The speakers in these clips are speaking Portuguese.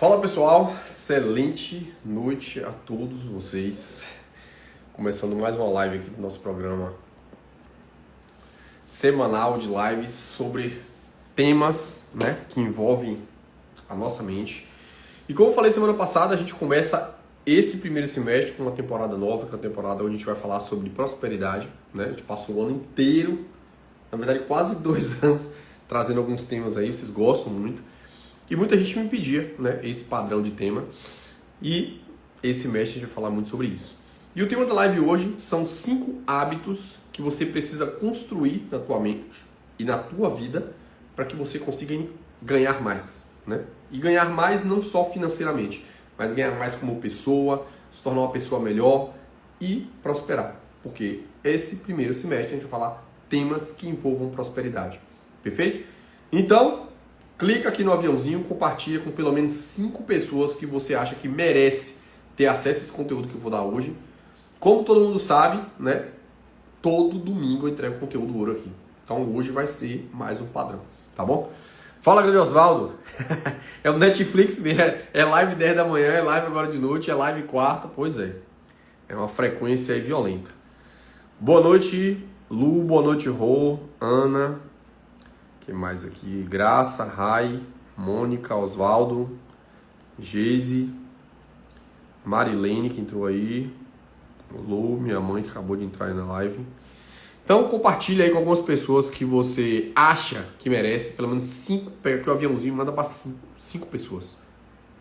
Fala pessoal, excelente noite a todos vocês. Começando mais uma live aqui do nosso programa semanal de lives sobre temas, que envolvem a nossa mente. E como eu falei semana passada, a gente começa esse primeiro semestre com uma temporada nova, que é uma temporada onde a gente vai falar sobre prosperidade. A gente passou o ano inteiro, na verdade quase 2 anos, trazendo alguns temas aí, vocês gostam muito. E muita gente me pedia, esse padrão de tema. E esse mês a gente vai falar muito sobre isso. E o tema da live hoje são 5 hábitos que você precisa construir na tua mente e na tua vida para que você consiga ganhar mais. E ganhar mais não só financeiramente, mas ganhar mais como pessoa, se tornar uma pessoa melhor e prosperar. Porque esse primeiro semestre a gente vai falar temas que envolvam prosperidade. Perfeito? Então, clica aqui no aviãozinho, compartilha com pelo menos 5 pessoas que você acha que merece ter acesso a esse conteúdo que eu vou dar hoje. Como todo mundo sabe, todo domingo eu entrego conteúdo ouro aqui. Então hoje vai ser mais um padrão, tá bom? Fala, grande Osvaldo. É o Netflix mesmo, é live 10 da manhã, é live agora de noite, é live quarta, pois é. É uma frequência aí violenta. Boa noite, Lu, boa noite, Rô, Ana. Quem mais aqui? Graça, Rai, Mônica, Osvaldo, Geise, Marilene que entrou aí, Lu, minha mãe que acabou de entrar aí na live. Então compartilha aí com algumas pessoas que você acha que merece, pelo menos 5, pega aqui o aviãozinho e manda para 5 pessoas,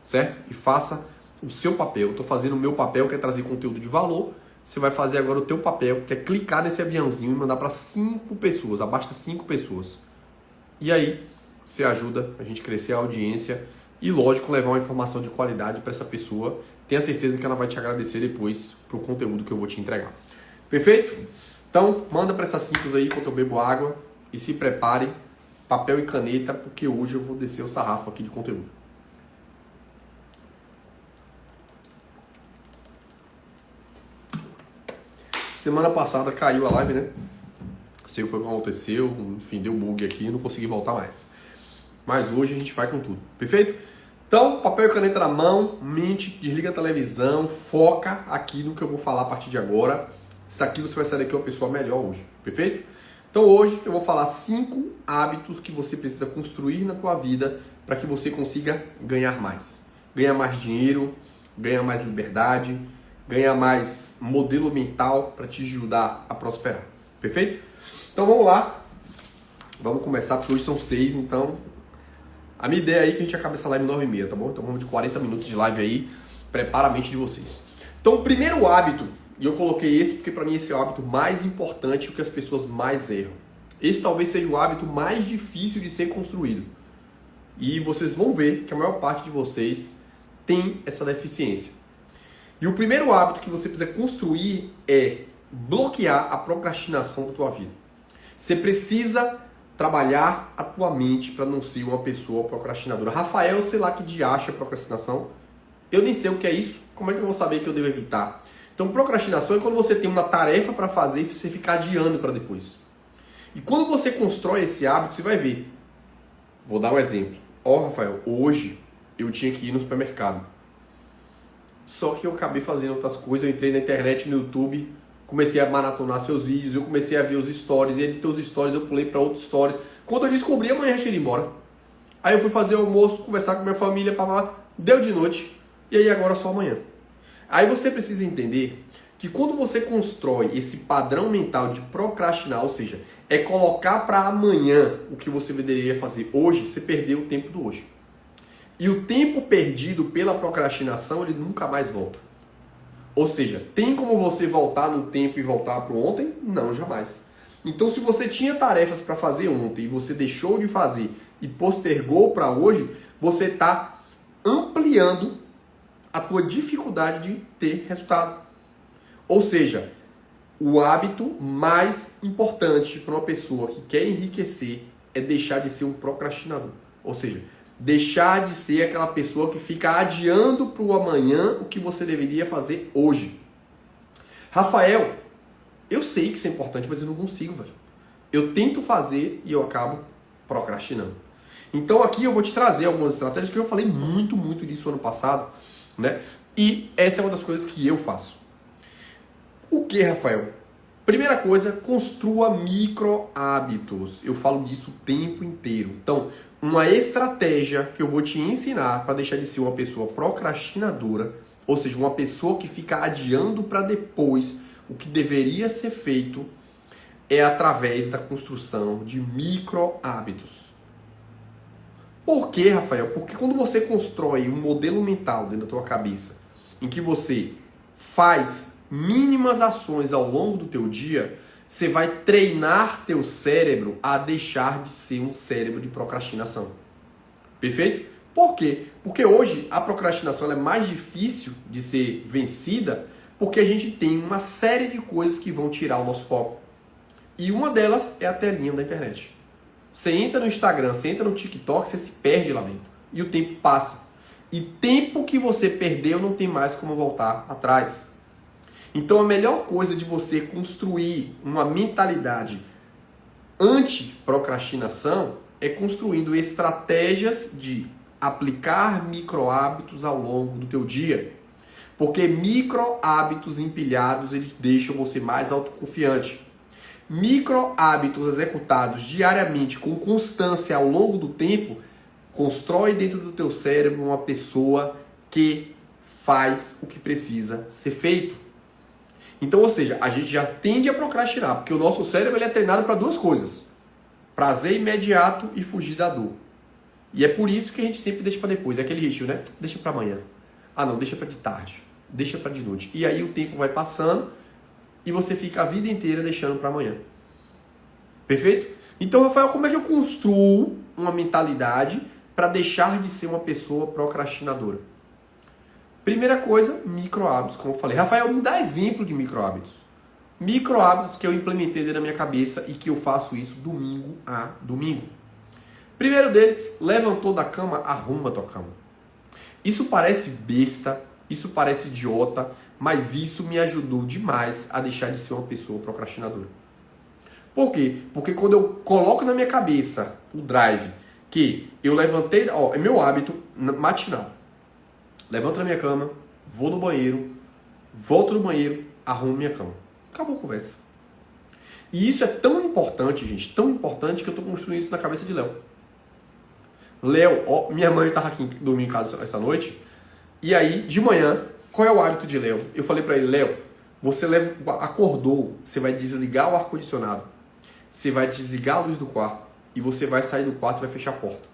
certo? E faça o seu papel. Eu estou fazendo o meu papel, que é trazer conteúdo de valor. Você vai fazer agora o teu papel, que é clicar nesse aviãozinho e mandar para 5 pessoas, abaixo de 5 pessoas. E aí, você ajuda a gente a crescer a audiência e, lógico, levar uma informação de qualidade para essa pessoa. Tenha certeza que ela vai te agradecer depois pro conteúdo que eu vou te entregar. Perfeito? Então, manda para essas 5 aí enquanto eu bebo água e se prepare, papel e caneta, porque hoje eu vou descer o sarrafo aqui de conteúdo. Semana passada caiu a live, Não sei o que foi que aconteceu, enfim, deu bug aqui e não consegui voltar mais. Mas hoje a gente vai com tudo, perfeito? Então, papel e caneta na mão, mente, desliga a televisão, foca aqui no que eu vou falar a partir de agora. Isso aqui você vai sair daqui uma pessoa melhor hoje, perfeito? Então hoje eu vou falar 5 hábitos que você precisa construir na tua vida para que você consiga ganhar mais. Ganhar mais dinheiro, ganhar mais liberdade, ganhar mais modelo mental para te ajudar a prosperar, perfeito? Então vamos lá, vamos começar porque hoje são 6, então a minha ideia aí é que a gente acabe essa live 9h30, tá bom? Então vamos de 40 minutos de live aí, prepara a mente de vocês. Então o primeiro hábito, e eu coloquei esse porque para mim esse é o hábito mais importante, o que as pessoas mais erram. Esse talvez seja o hábito mais difícil de ser construído. E vocês vão ver que a maior parte de vocês tem essa deficiência. E o primeiro hábito que você precisa construir é bloquear a procrastinação da tua vida. Você precisa trabalhar a tua mente para não ser uma pessoa procrastinadora. Rafael, sei lá que diacho é procrastinação. Eu nem sei o que é isso. Como é que eu vou saber que eu devo evitar? Então, procrastinação é quando você tem uma tarefa para fazer e você fica adiando para depois. E quando você constrói esse hábito, você vai ver. Vou dar um exemplo. Rafael, hoje eu tinha que ir no supermercado. Só que eu acabei fazendo outras coisas. Eu entrei na internet, no YouTube, comecei a maratonar seus vídeos, eu comecei a ver os stories, e entre os stories eu pulei para outros stories. Quando eu descobri, amanhã já tinha ido embora. Aí eu fui fazer o almoço, conversar com minha família, deu de noite, e aí agora só amanhã. Aí você precisa entender que quando você constrói esse padrão mental de procrastinar, ou seja, é colocar para amanhã o que você deveria fazer hoje, você perdeu o tempo do hoje. E o tempo perdido pela procrastinação, ele nunca mais volta. Ou seja, tem como você voltar no tempo e voltar para o ontem? Não, jamais. Então, se você tinha tarefas para fazer ontem e você deixou de fazer e postergou para hoje, você está ampliando a tua dificuldade de ter resultado. Ou seja, o hábito mais importante para uma pessoa que quer enriquecer é deixar de ser um procrastinador. Ou seja, deixar de ser aquela pessoa que fica adiando para o amanhã o que você deveria fazer hoje. Rafael, eu sei que isso é importante, mas eu não consigo, velho. Eu tento fazer e eu acabo procrastinando. Então aqui eu vou te trazer algumas estratégias que eu falei muito disso ano passado, né? E essa é uma das coisas que eu faço. O que, Rafael? Primeira coisa, construa micro hábitos. Eu falo disso o tempo inteiro. Então, uma estratégia que eu vou te ensinar para deixar de ser uma pessoa procrastinadora, ou seja, uma pessoa que fica adiando para depois o que deveria ser feito, é através da construção de micro hábitos. Por quê, Rafael? Porque quando você constrói um modelo mental dentro da tua cabeça, em que você faz mínimas ações ao longo do teu dia, você vai treinar teu cérebro a deixar de ser um cérebro de procrastinação. Perfeito? Por quê? Porque hoje a procrastinação é mais difícil de ser vencida porque a gente tem uma série de coisas que vão tirar o nosso foco. E uma delas é a telinha da internet. Você entra no Instagram, você entra no TikTok, você se perde lá dentro. E o tempo passa. E tempo que você perdeu não tem mais como voltar atrás. Então a melhor coisa de você construir uma mentalidade anti-procrastinação é construindo estratégias de aplicar micro hábitos ao longo do teu dia. Porque micro hábitos empilhados, eles deixam você mais autoconfiante. Micro hábitos executados diariamente com constância ao longo do tempo constrói dentro do teu cérebro uma pessoa que faz o que precisa ser feito. Então, ou seja, a gente já tende a procrastinar, porque o nosso cérebro ele é treinado para duas coisas: prazer imediato e fugir da dor. E é por isso que a gente sempre deixa para depois. É aquele ritmo, né? Deixa para amanhã. Ah, não, deixa para de tarde. Deixa para de noite. E aí o tempo vai passando e você fica a vida inteira deixando para amanhã. Perfeito? Então, Rafael, como é que eu construo uma mentalidade para deixar de ser uma pessoa procrastinadora? Primeira coisa, micro hábitos, como eu falei. Rafael, me dá exemplo de micro hábitos. Micro hábitos que eu implementei dentro da minha cabeça e que eu faço isso domingo a domingo. Primeiro deles, levantou da cama, arruma a tua cama. Isso parece besta, isso parece idiota, mas isso me ajudou demais a deixar de ser uma pessoa procrastinadora. Por quê? Porque quando eu coloco na minha cabeça o drive que eu levantei, é meu hábito matinal. Levanto da minha cama, vou no banheiro, volto no banheiro, arrumo minha cama. Acabou a conversa. E isso é tão importante, gente, tão importante que eu estou construindo isso na cabeça de Léo. Léo, minha mãe estava aqui dormindo em casa essa noite, e aí, de manhã, qual é o hábito de Léo? Eu falei para ele: Léo, você acordou, você vai desligar o ar-condicionado, você vai desligar a luz do quarto, e você vai sair do quarto e vai fechar a porta.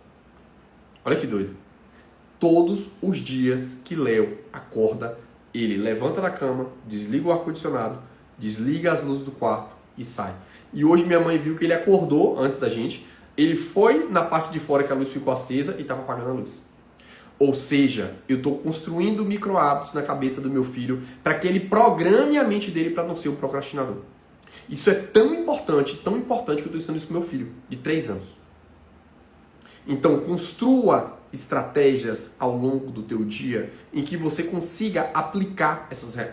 Olha que doido. Todos os dias que Léo acorda, ele levanta da cama, desliga o ar-condicionado, desliga as luzes do quarto e sai. E hoje minha mãe viu que ele acordou antes da gente, ele foi na parte de fora que a luz ficou acesa e estava apagando a luz. Ou seja, eu estou construindo micro hábitos na cabeça do meu filho para que ele programe a mente dele para não ser um procrastinador. Isso é tão importante que eu estou ensinando isso com meu filho, de 3 anos. Então, construa estratégias ao longo do teu dia em que você consiga aplicar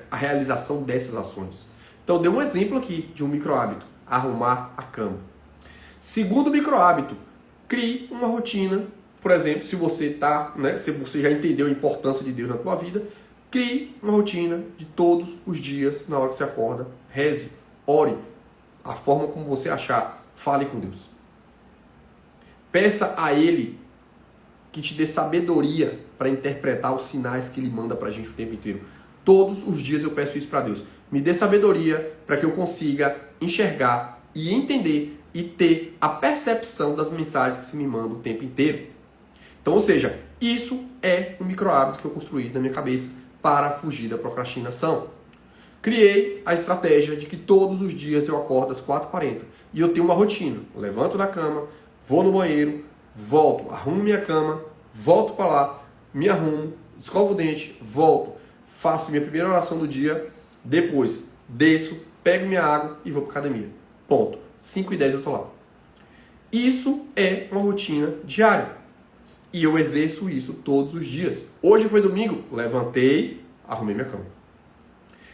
a realização dessas ações. Então, eu dei um exemplo aqui de um micro hábito: arrumar a cama. Segundo micro hábito, crie uma rotina. Por exemplo, se você se você já entendeu a importância de Deus na tua vida, crie uma rotina de todos os dias, na hora que você acorda, reze, ore, a forma como você achar, fale com Deus. Peça a Ele que te dê sabedoria para interpretar os sinais que Ele manda para a gente o tempo inteiro. Todos os dias eu peço isso para Deus. Me dê sabedoria para que eu consiga enxergar e entender e ter a percepção das mensagens que você me manda o tempo inteiro. Então, ou seja, isso é um micro hábito que eu construí na minha cabeça para fugir da procrastinação. Criei a estratégia de que todos os dias eu acordo às 4h40 e eu tenho uma rotina. Levanto da cama, vou no banheiro, volto, arrumo minha cama, volto para lá, me arrumo, escovo o dente, volto, faço minha primeira oração do dia, depois desço, pego minha água e vou para academia. Ponto. 5h10 eu estou lá. Isso é uma rotina diária. E eu exerço isso todos os dias. Hoje foi domingo, levantei, arrumei minha cama.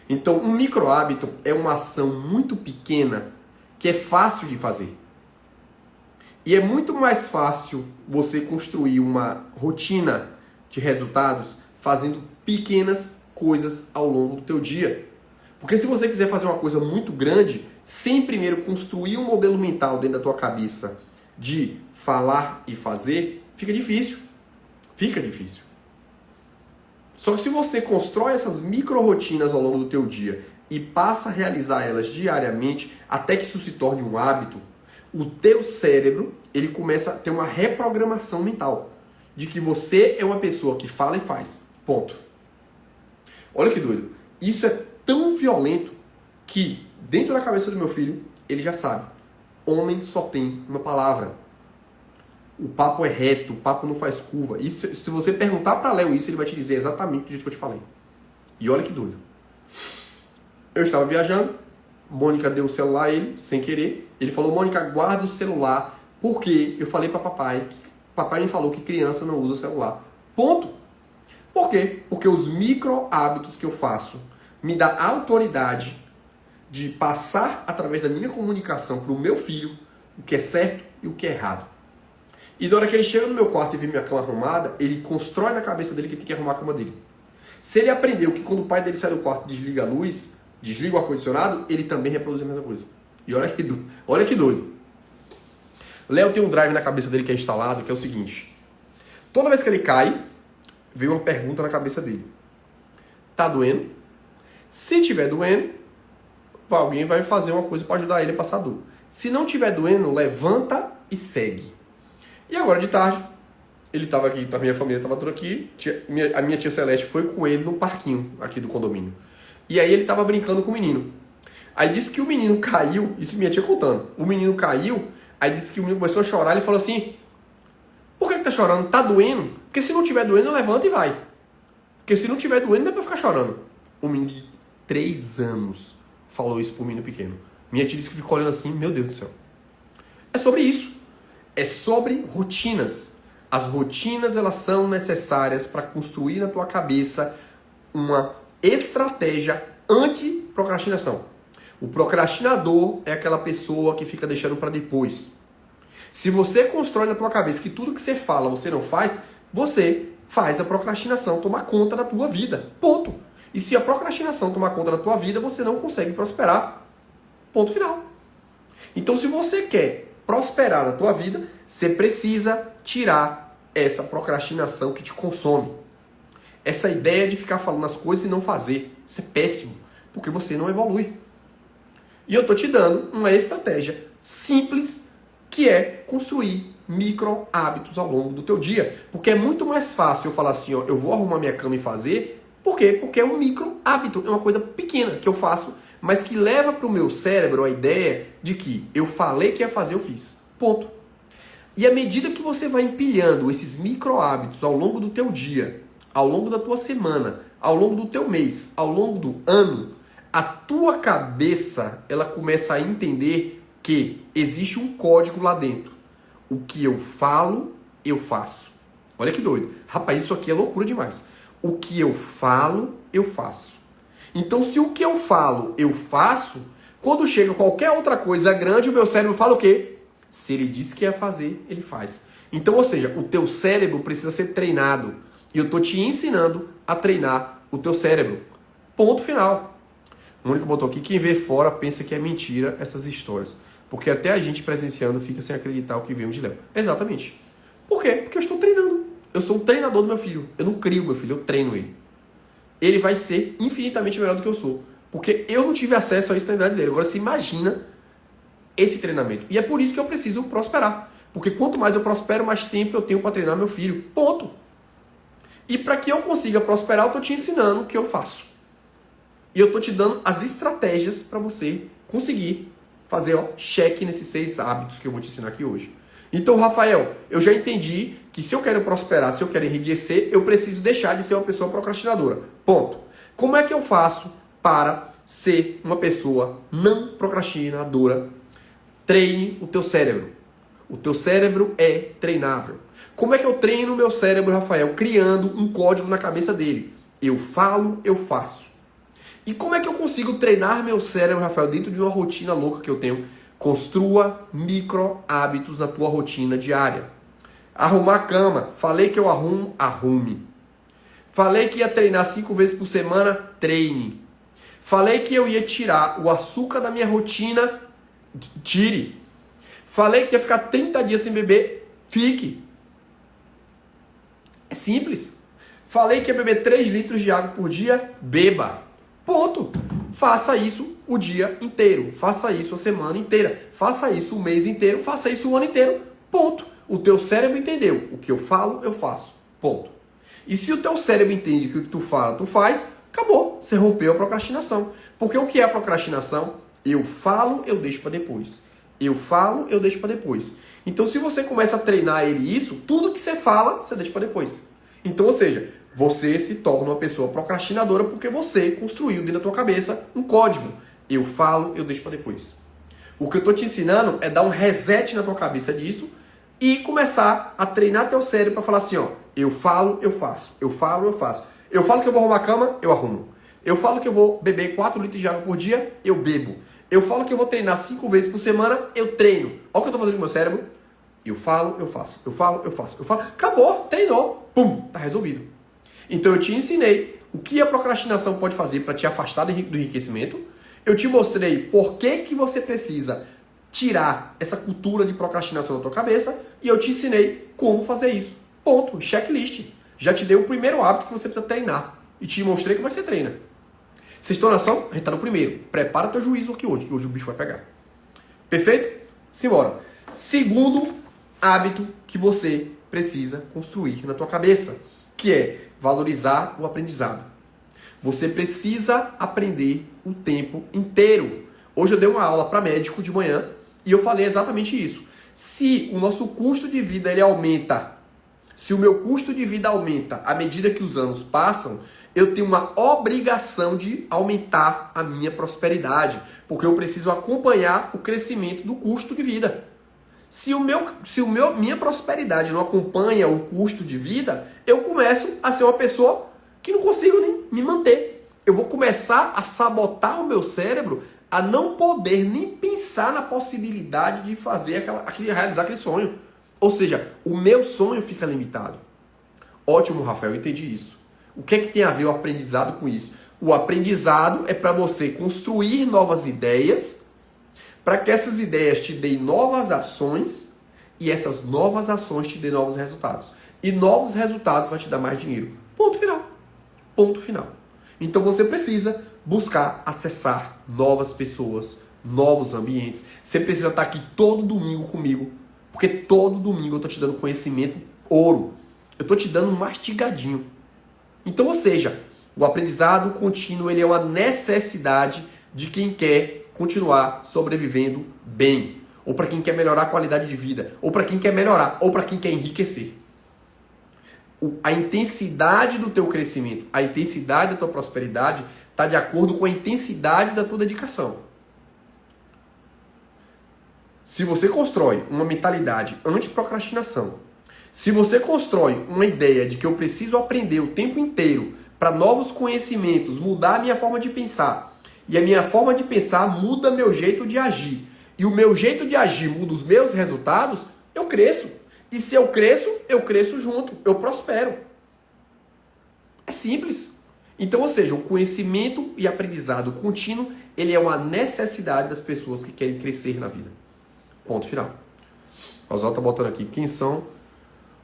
Então, um micro hábito é uma ação muito pequena que é fácil de fazer. E é muito mais fácil você construir uma rotina de resultados fazendo pequenas coisas ao longo do teu dia. Porque se você quiser fazer uma coisa muito grande, sem primeiro construir um modelo mental dentro da tua cabeça de falar e fazer, fica difícil. Fica difícil. Só que se você constrói essas micro-rotinas ao longo do teu dia e passa a realizar elas diariamente, até que isso se torne um hábito, o teu cérebro, ele começa a ter uma reprogramação mental de que você é uma pessoa que fala e faz. Ponto. Olha que doido. Isso é tão violento que, dentro da cabeça do meu filho, ele já sabe. Homem só tem uma palavra. O papo é reto, o papo não faz curva. E se você perguntar para Léo isso, ele vai te dizer exatamente do jeito que eu te falei. E olha que doido. Eu estava viajando, Mônica deu o celular a ele, sem querer. Ele falou, Mônica, guarda o celular, porque eu falei para papai me falou que criança não usa celular. Ponto. Por quê? Porque os micro hábitos que eu faço me dá autoridade de passar através da minha comunicação para o meu filho o que é certo e o que é errado. E na hora que ele chega no meu quarto e vê minha cama arrumada, ele constrói na cabeça dele que tem que arrumar a cama dele. Se ele aprendeu que quando o pai dele sai do quarto e desliga a luz, desliga o ar-condicionado, ele também reproduz a mesma coisa. E olha que doido. Léo tem um drive na cabeça dele que é instalado, que é o seguinte. Toda vez que ele cai, vem uma pergunta na cabeça dele. Tá doendo? Se tiver doendo, alguém vai fazer uma coisa para ajudar ele a passar a dor. Se não tiver doendo, levanta e segue. E agora de tarde, ele estava aqui, a minha família estava toda aqui, a minha tia Celeste foi com ele no parquinho aqui do condomínio. E aí ele estava brincando com o menino. Aí disse que o menino caiu, isso minha tia contando, o menino caiu, aí disse que o menino começou a chorar, ele falou assim, por que tá chorando? Tá doendo? Porque se não tiver doendo, levanta e vai. Porque se não tiver doendo, não é pra ficar chorando. Um menino de 3 anos falou isso pro menino pequeno. Minha tia disse que ficou olhando assim, meu Deus do céu. É sobre isso. É sobre rotinas. As rotinas, elas são necessárias para construir na tua cabeça uma estratégia anti-procrastinação. O procrastinador é aquela pessoa que fica deixando para depois. Se você constrói na tua cabeça que tudo que você fala você não faz, você faz a procrastinação tomar conta da tua vida. Ponto. E se a procrastinação tomar conta da tua vida, você não consegue prosperar. Ponto final. Então, se você quer prosperar na tua vida, você precisa tirar essa procrastinação que te consome. Essa ideia de ficar falando as coisas e não fazer. Isso é péssimo, porque você não evolui. E eu tô te dando uma estratégia simples, que é construir micro hábitos ao longo do teu dia. Porque é muito mais fácil eu falar assim, ó, eu vou arrumar minha cama e fazer. Por quê? Porque é um micro hábito, é uma coisa pequena que eu faço, mas que leva para o meu cérebro a ideia de que eu falei que ia fazer, eu fiz. Ponto. E à medida que você vai empilhando esses micro hábitos ao longo do teu dia, ao longo da tua semana, ao longo do teu mês, ao longo do ano, a tua cabeça, ela começa a entender que existe um código lá dentro. O que eu falo, eu faço. Olha que doido. Rapaz, isso aqui é loucura demais. O que eu falo, eu faço. Então, se o que eu falo, eu faço, quando chega qualquer outra coisa grande, o meu cérebro fala o quê? Se ele disse que ia fazer, ele faz. Então, ou seja, o teu cérebro precisa ser treinado. E eu estou te ensinando a treinar o teu cérebro. Ponto final. O único botou aqui, quem vê fora pensa que é mentira essas histórias. Porque até a gente presenciando fica sem acreditar o que vimos de Léo. Exatamente. Por quê? Porque eu estou treinando. Eu sou um treinador do meu filho. Eu não crio meu filho, eu treino ele. Ele vai ser infinitamente melhor do que eu sou. Porque eu não tive acesso a isso na idade dele. Agora, você imagina esse treinamento. E é por isso que eu preciso prosperar. Porque quanto mais eu prospero, mais tempo eu tenho para treinar meu filho. Ponto. E para que eu consiga prosperar, eu estou te ensinando o que eu faço. E eu estou te dando as estratégias para você conseguir fazer cheque nesses 6 hábitos que eu vou te ensinar aqui hoje. Então, Rafael, eu já entendi que se eu quero prosperar, se eu quero enriquecer, eu preciso deixar de ser uma pessoa procrastinadora. Ponto. Como é que eu faço para ser uma pessoa não procrastinadora? Treine o teu cérebro. O teu cérebro é treinável. Como é que eu treino o meu cérebro, Rafael? Criando um código na cabeça dele. Eu falo, eu faço. E como é que eu consigo treinar meu cérebro, Rafael, dentro de uma rotina louca que eu tenho? Construa micro hábitos na tua rotina diária. Arrumar a cama. Falei que eu arrumo, arrume. Falei que ia treinar 5 vezes por semana, treine. Falei que eu ia tirar o açúcar da minha rotina, tire. Falei que ia ficar 30 dias sem beber, fique. É simples. Falei que ia beber 3 litros de água por dia, beba. Ponto. Faça isso o dia inteiro. Faça isso a semana inteira. Faça isso o mês inteiro. Faça isso o ano inteiro. Ponto. O teu cérebro entendeu. O que eu falo, eu faço. Ponto. E se o teu cérebro entende que o que tu fala, tu faz, acabou. Você rompeu a procrastinação. Porque o que é a procrastinação? Eu falo, eu deixo para depois. Eu falo, eu deixo para depois. Então, se você começa a treinar ele isso, tudo que você fala, você deixa para depois. Então, ou seja, você se torna uma pessoa procrastinadora porque você construiu dentro da tua cabeça um código. Eu falo, eu deixo para depois. O que eu estou te ensinando é dar um reset na tua cabeça disso e começar a treinar teu cérebro para falar assim, ó, eu falo, eu faço. Eu falo, eu faço. Eu falo que eu vou arrumar a cama, eu arrumo. Eu falo que eu vou beber 4 litros de água por dia, eu bebo. Eu falo que eu vou treinar 5 vezes por semana, eu treino. Olha o que eu estou fazendo com o meu cérebro. Eu falo, eu faço. Eu falo, eu faço. Eu falo, acabou, treinou. Pum, tá resolvido. Então eu te ensinei o que a procrastinação pode fazer para te afastar do enriquecimento. Eu te mostrei por que você precisa tirar essa cultura de procrastinação da tua cabeça e eu te ensinei como fazer isso. Ponto. Checklist. Já te dei o primeiro hábito que você precisa treinar e te mostrei como é que você treina. Vocês estão na ação? A gente está no primeiro. Prepara teu juízo aqui hoje, que hoje o bicho vai pegar. Perfeito? Simbora. Segundo hábito que você precisa construir na tua cabeça, que é valorizar o aprendizado. Você precisa aprender o tempo inteiro. Hoje eu dei uma aula para médico de manhã e eu falei exatamente isso. Se o nosso custo de vida ele aumenta, se o meu custo de vida aumenta à medida que os anos passam, eu tenho uma obrigação de aumentar a minha prosperidade, porque eu preciso acompanhar o crescimento do custo de vida. Se minha prosperidade não acompanha o custo de vida, eu começo a ser uma pessoa que não consigo nem me manter. Eu vou começar a sabotar o meu cérebro a não poder nem pensar na possibilidade de fazer realizar aquele sonho. Ou seja, o meu sonho fica limitado. Ótimo, Rafael, eu entendi isso. O que é que tem a ver o aprendizado com isso? O aprendizado é para você construir novas ideias, para que essas ideias te deem novas ações e essas novas ações te deem novos resultados. E novos resultados vai te dar mais dinheiro. Ponto final. Ponto final. Então você precisa buscar acessar novas pessoas, novos ambientes. Você precisa estar aqui todo domingo comigo, porque todo domingo eu estou te dando conhecimento ouro. Eu estou te dando um mastigadinho. Então, ou seja, o aprendizado contínuo ele é uma necessidade de quem quer continuar sobrevivendo bem, ou para quem quer melhorar a qualidade de vida, ou para quem quer melhorar, ou para quem quer enriquecer. A intensidade do teu crescimento, a intensidade da tua prosperidade está de acordo com a intensidade da tua dedicação. Se você constrói uma mentalidade anti-procrastinação, se você constrói uma ideia de que eu preciso aprender o tempo inteiro para novos conhecimentos, mudar a minha forma de pensar, e a minha forma de pensar muda meu jeito de agir, e o meu jeito de agir muda os meus resultados, eu cresço. E se eu cresço junto, eu prospero. É simples. Então, ou seja, o conhecimento e aprendizado contínuo, ele é uma necessidade das pessoas que querem crescer na vida. Ponto final. O Oswaldo está botando aqui, quem são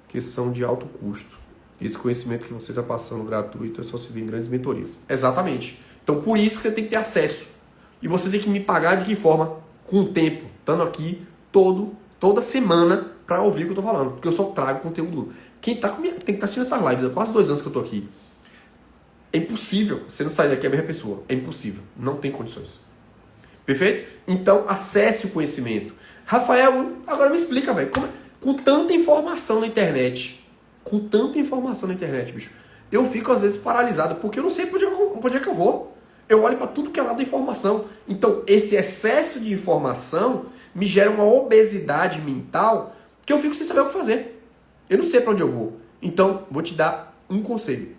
que são de alto custo. Esse conhecimento que você está passando gratuito é só se ver em grandes mentorias. Exatamente. Então, por isso que você tem que ter acesso. E você tem que me pagar de que forma? Com o tempo. Estando aqui toda semana para ouvir o que eu estou falando. Porque eu só trago conteúdo. Quem está comigo, tem que estar assistindo essas lives há quase 2 anos que eu estou aqui. É impossível. Você não sair daqui a mesma pessoa. É impossível. Não tem condições. Perfeito? Então, acesse o conhecimento. Rafael, agora me explica, velho. Com tanta informação na internet, bicho, eu fico às vezes paralisado, porque eu não sei por onde é que eu vou. Eu olho para tudo que é lado da informação. Então, esse excesso de informação me gera uma obesidade mental que eu fico sem saber o que fazer. Eu não sei para onde eu vou. Então, vou te dar um conselho.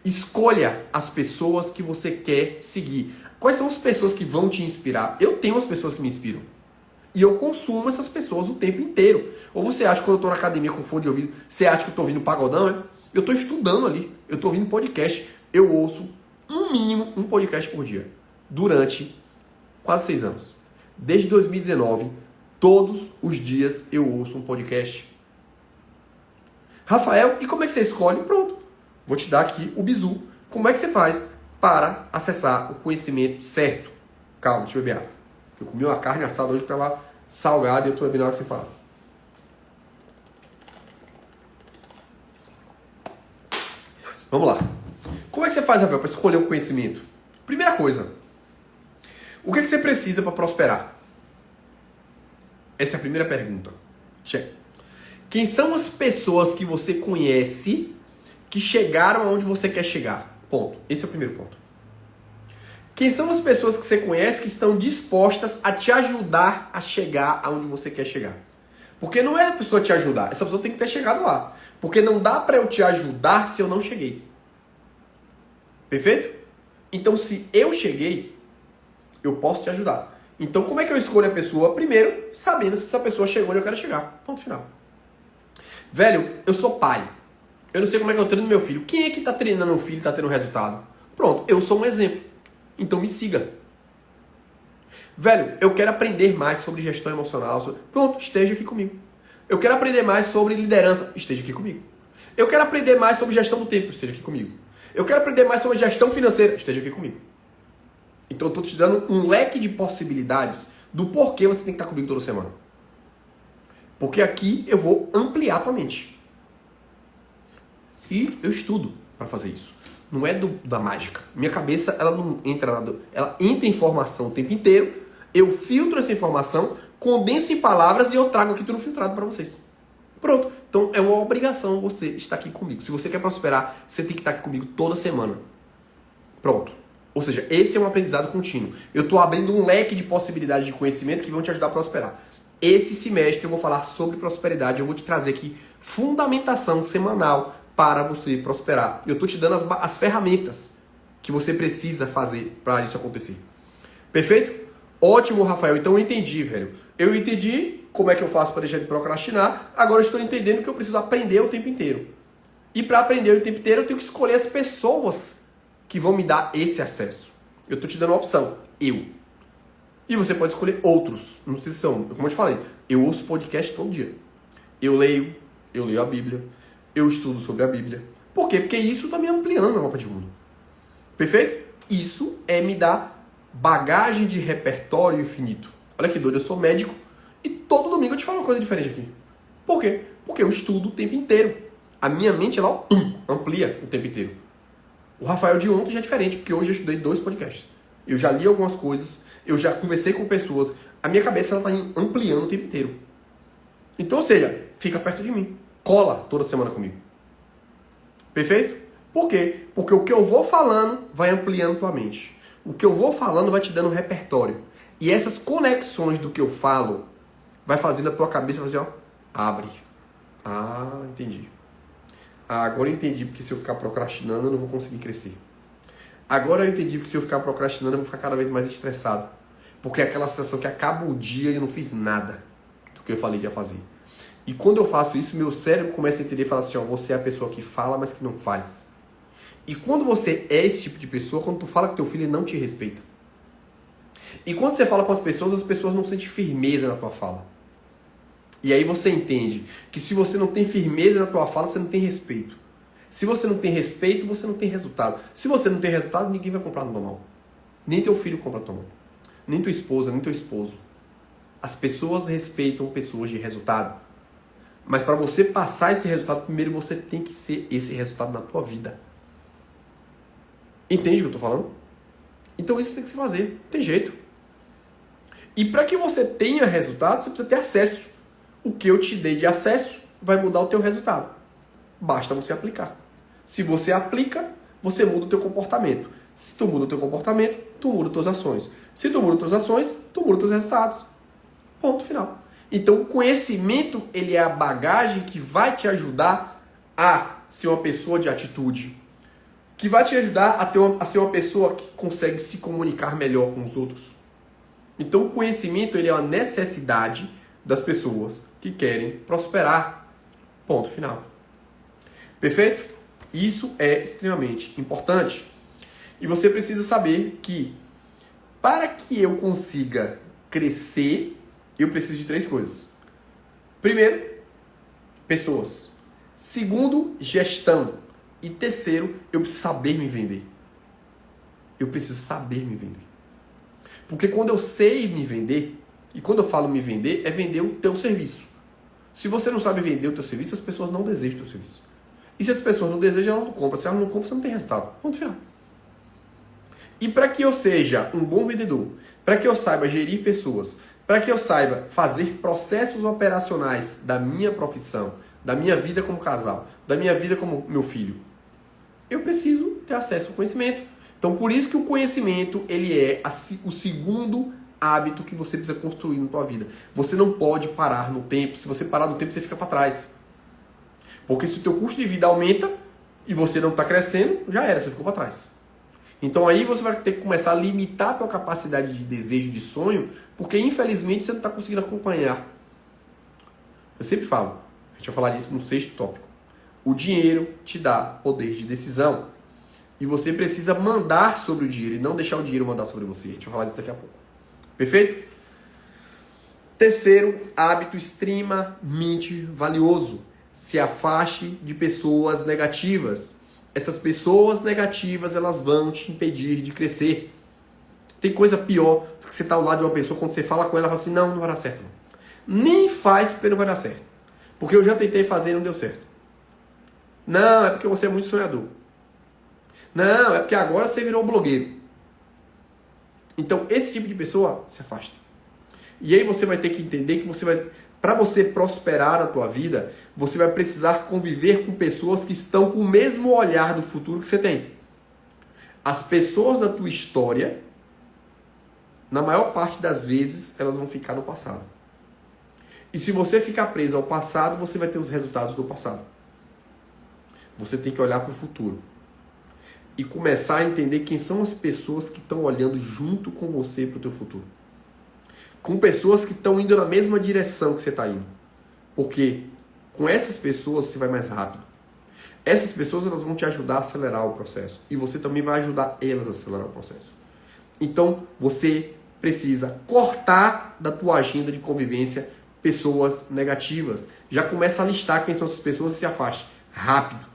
Escolha as pessoas que você quer seguir. Quais são as pessoas que vão te inspirar? Eu tenho as pessoas que me inspiram. E eu consumo essas pessoas o tempo inteiro. Ou você acha que quando eu estou na academia com fone de ouvido, você acha que eu estou ouvindo pagodão, né? Eu estou estudando ali, eu estou ouvindo podcast. Eu ouço, no mínimo, um podcast por dia. Durante quase 6 anos. Desde 2019, todos os dias eu ouço um podcast. Rafael, e como é que você escolhe? Pronto. Vou te dar aqui o bizu. Como é que você faz para acessar o conhecimento certo? Calma, deixa eu beber água. Eu comi uma carne assada hoje que estava salgada e eu estou bebendo água sem parar. Vamos lá. Como é que você faz, Rafael, para escolher o conhecimento? Primeira coisa. O que você precisa para prosperar? Essa é a primeira pergunta. Check. Quem são as pessoas que você conhece que chegaram aonde você quer chegar? Ponto. Esse é o primeiro ponto. Quem são as pessoas que você conhece que estão dispostas a te ajudar a chegar aonde você quer chegar? Porque não é a pessoa te ajudar, essa pessoa tem que ter chegado lá. Porque não dá para eu te ajudar se eu não cheguei. Perfeito? Então, se eu cheguei, eu posso te ajudar. Então, como é que eu escolho a pessoa? Primeiro, sabendo se essa pessoa chegou onde eu quero chegar. Ponto final. Velho, eu sou pai. Eu não sei como é que eu treino meu filho. Quem é que tá treinando meu filho e tá tendo resultado? Pronto, eu sou um exemplo. Então me siga. Velho, eu quero aprender mais sobre gestão emocional. Pronto, esteja aqui comigo. Eu quero aprender mais sobre liderança. Esteja aqui comigo. Eu quero aprender mais sobre gestão do tempo. Esteja aqui comigo. Eu quero aprender mais sobre gestão financeira. Esteja aqui comigo. Então eu tô te dando um leque de possibilidades do porquê você tem que estar comigo toda semana. Porque aqui eu vou ampliar a tua mente. E eu estudo para fazer isso. Não é da mágica. Minha cabeça, ela não entra nada. Ela entra informação o tempo inteiro. Eu filtro essa informação, condenso em palavras e eu trago aqui tudo filtrado para vocês. Pronto. Então é uma obrigação você estar aqui comigo. Se você quer prosperar, você tem que estar aqui comigo toda semana. Pronto. Ou seja, esse é um aprendizado contínuo. Eu estou abrindo um leque de possibilidades de conhecimento que vão te ajudar a prosperar. Esse semestre eu vou falar sobre prosperidade. Eu vou te trazer aqui fundamentação semanal para você prosperar. Eu estou te dando as ferramentas que você precisa fazer para isso acontecer. Perfeito? Ótimo, Rafael. Então eu entendi, velho. Eu entendi como é que eu faço para deixar de procrastinar. Agora eu estou entendendo que eu preciso aprender o tempo inteiro. E para aprender o tempo inteiro eu tenho que escolher as pessoas que vão me dar esse acesso. Eu estou te dando uma opção. Eu. E você pode escolher outros. Não sei se são. Como eu te falei, eu ouço podcast todo dia. Eu leio a Bíblia. Eu estudo sobre a Bíblia. Por quê? Porque isso está me ampliando o mapa de mundo. Perfeito? Isso é me dar bagagem de repertório infinito. Olha que doido, eu sou médico e todo domingo eu te falo uma coisa diferente aqui. Por quê? Porque eu estudo o tempo inteiro. A minha mente, ela amplia o tempo inteiro. O Rafael de ontem já é diferente, porque hoje eu estudei 2 podcasts. Eu já li algumas coisas, eu já conversei com pessoas. A minha cabeça está ampliando o tempo inteiro. Então, ou seja, fica perto de mim. Cola toda semana comigo. Perfeito? Por quê? Porque o que eu vou falando vai ampliando tua mente. O que eu vou falando vai te dando um repertório. E essas conexões do que eu falo vai fazendo a tua cabeça fazer, ó, abre. Ah, entendi. Ah, agora eu entendi porque se eu ficar procrastinando eu não vou conseguir crescer. Agora eu entendi porque se eu ficar procrastinando eu vou ficar cada vez mais estressado. Porque é aquela sensação que acaba o dia e eu não fiz nada do que eu falei que ia fazer. E quando eu faço isso, meu cérebro começa a entender e fala assim, ó, você é a pessoa que fala, mas que não faz. E quando você é esse tipo de pessoa, quando tu fala com teu filho, ele não te respeita. E quando você fala com as pessoas não sentem firmeza na tua fala. E aí você entende que se você não tem firmeza na tua fala, você não tem respeito. Se você não tem respeito, você não tem resultado. Se você não tem resultado, ninguém vai comprar na tua mão. Nem teu filho compra na tua mão. Nem tua esposa, nem teu esposo. As pessoas respeitam pessoas de resultado. Mas para você passar esse resultado, primeiro você tem que ser esse resultado na tua vida. Entende o que eu estou falando? Então isso tem que se fazer. Não tem jeito. E para que você tenha resultado, você precisa ter acesso. O que eu te dei de acesso vai mudar o teu resultado. Basta você aplicar. Se você aplica, você muda o teu comportamento. Se tu muda o teu comportamento, tu muda as tuas ações. Se tu muda as tuas ações, tu muda os teus resultados. Ponto final. Então o conhecimento, ele é a bagagem que vai te ajudar a ser uma pessoa de atitude. Que vai te ajudar a ser uma pessoa que consegue se comunicar melhor com os outros. Então o conhecimento ele é uma necessidade das pessoas que querem prosperar. Ponto final. Perfeito? Isso é extremamente importante. E você precisa saber que para que eu consiga crescer, eu preciso de 3 coisas. Primeiro, pessoas. Segundo, gestão. E terceiro, eu preciso saber me vender. Eu preciso saber me vender. Porque quando eu sei me vender, e quando eu falo me vender, é vender o teu serviço. Se você não sabe vender o teu serviço, as pessoas não desejam o teu serviço. E se as pessoas não desejam, elas não compram. Se elas não compram, você não tem resultado. Ponto final. E para que eu seja um bom vendedor, para que eu saiba gerir pessoas, para que eu saiba fazer processos operacionais da minha profissão, da minha vida como casal, da minha vida como meu filho, eu preciso ter acesso ao conhecimento. Então, por isso que o conhecimento ele é o segundo hábito que você precisa construir na tua vida. Você não pode parar no tempo. Se você parar no tempo, você fica para trás. Porque se o teu custo de vida aumenta e você não está crescendo, já era, você ficou para trás. Então aí você vai ter que começar a limitar a tua capacidade de desejo, de sonho, porque infelizmente você não está conseguindo acompanhar. Eu sempre falo, a gente vai falar disso no 6º tópico. O dinheiro te dá poder de decisão. E você precisa mandar sobre o dinheiro e não deixar o dinheiro mandar sobre você. A gente vai falar disso daqui a pouco. Perfeito? Terceiro hábito extremamente valioso. Se afaste de pessoas negativas. Essas pessoas negativas, elas vão te impedir de crescer. Tem coisa pior do que você estar ao lado de uma pessoa, quando você fala com ela, ela fala assim, não vai dar certo. Não. Nem faz porque não vai dar certo. Porque eu já tentei fazer e não deu certo. Não, é porque você é muito sonhador. Não, é porque agora você virou blogueiro. Então, esse tipo de pessoa, se afasta. E aí você vai ter que entender que você vai... Para você prosperar na tua vida, você vai precisar conviver com pessoas que estão com o mesmo olhar do futuro que você tem. As pessoas da tua história, na maior parte das vezes, elas vão ficar no passado. E se você ficar preso ao passado, você vai ter os resultados do passado. Você tem que olhar para o futuro. E começar a entender quem são as pessoas que estão olhando junto com você para o teu futuro. Com pessoas que estão indo na mesma direção que você está indo. Porque com essas pessoas você vai mais rápido. Essas pessoas elas vão te ajudar a acelerar o processo. E você também vai ajudar elas a acelerar o processo. Então você precisa cortar da tua agenda de convivência pessoas negativas. Já começa a listar quem são essas pessoas e se afaste. Rápido.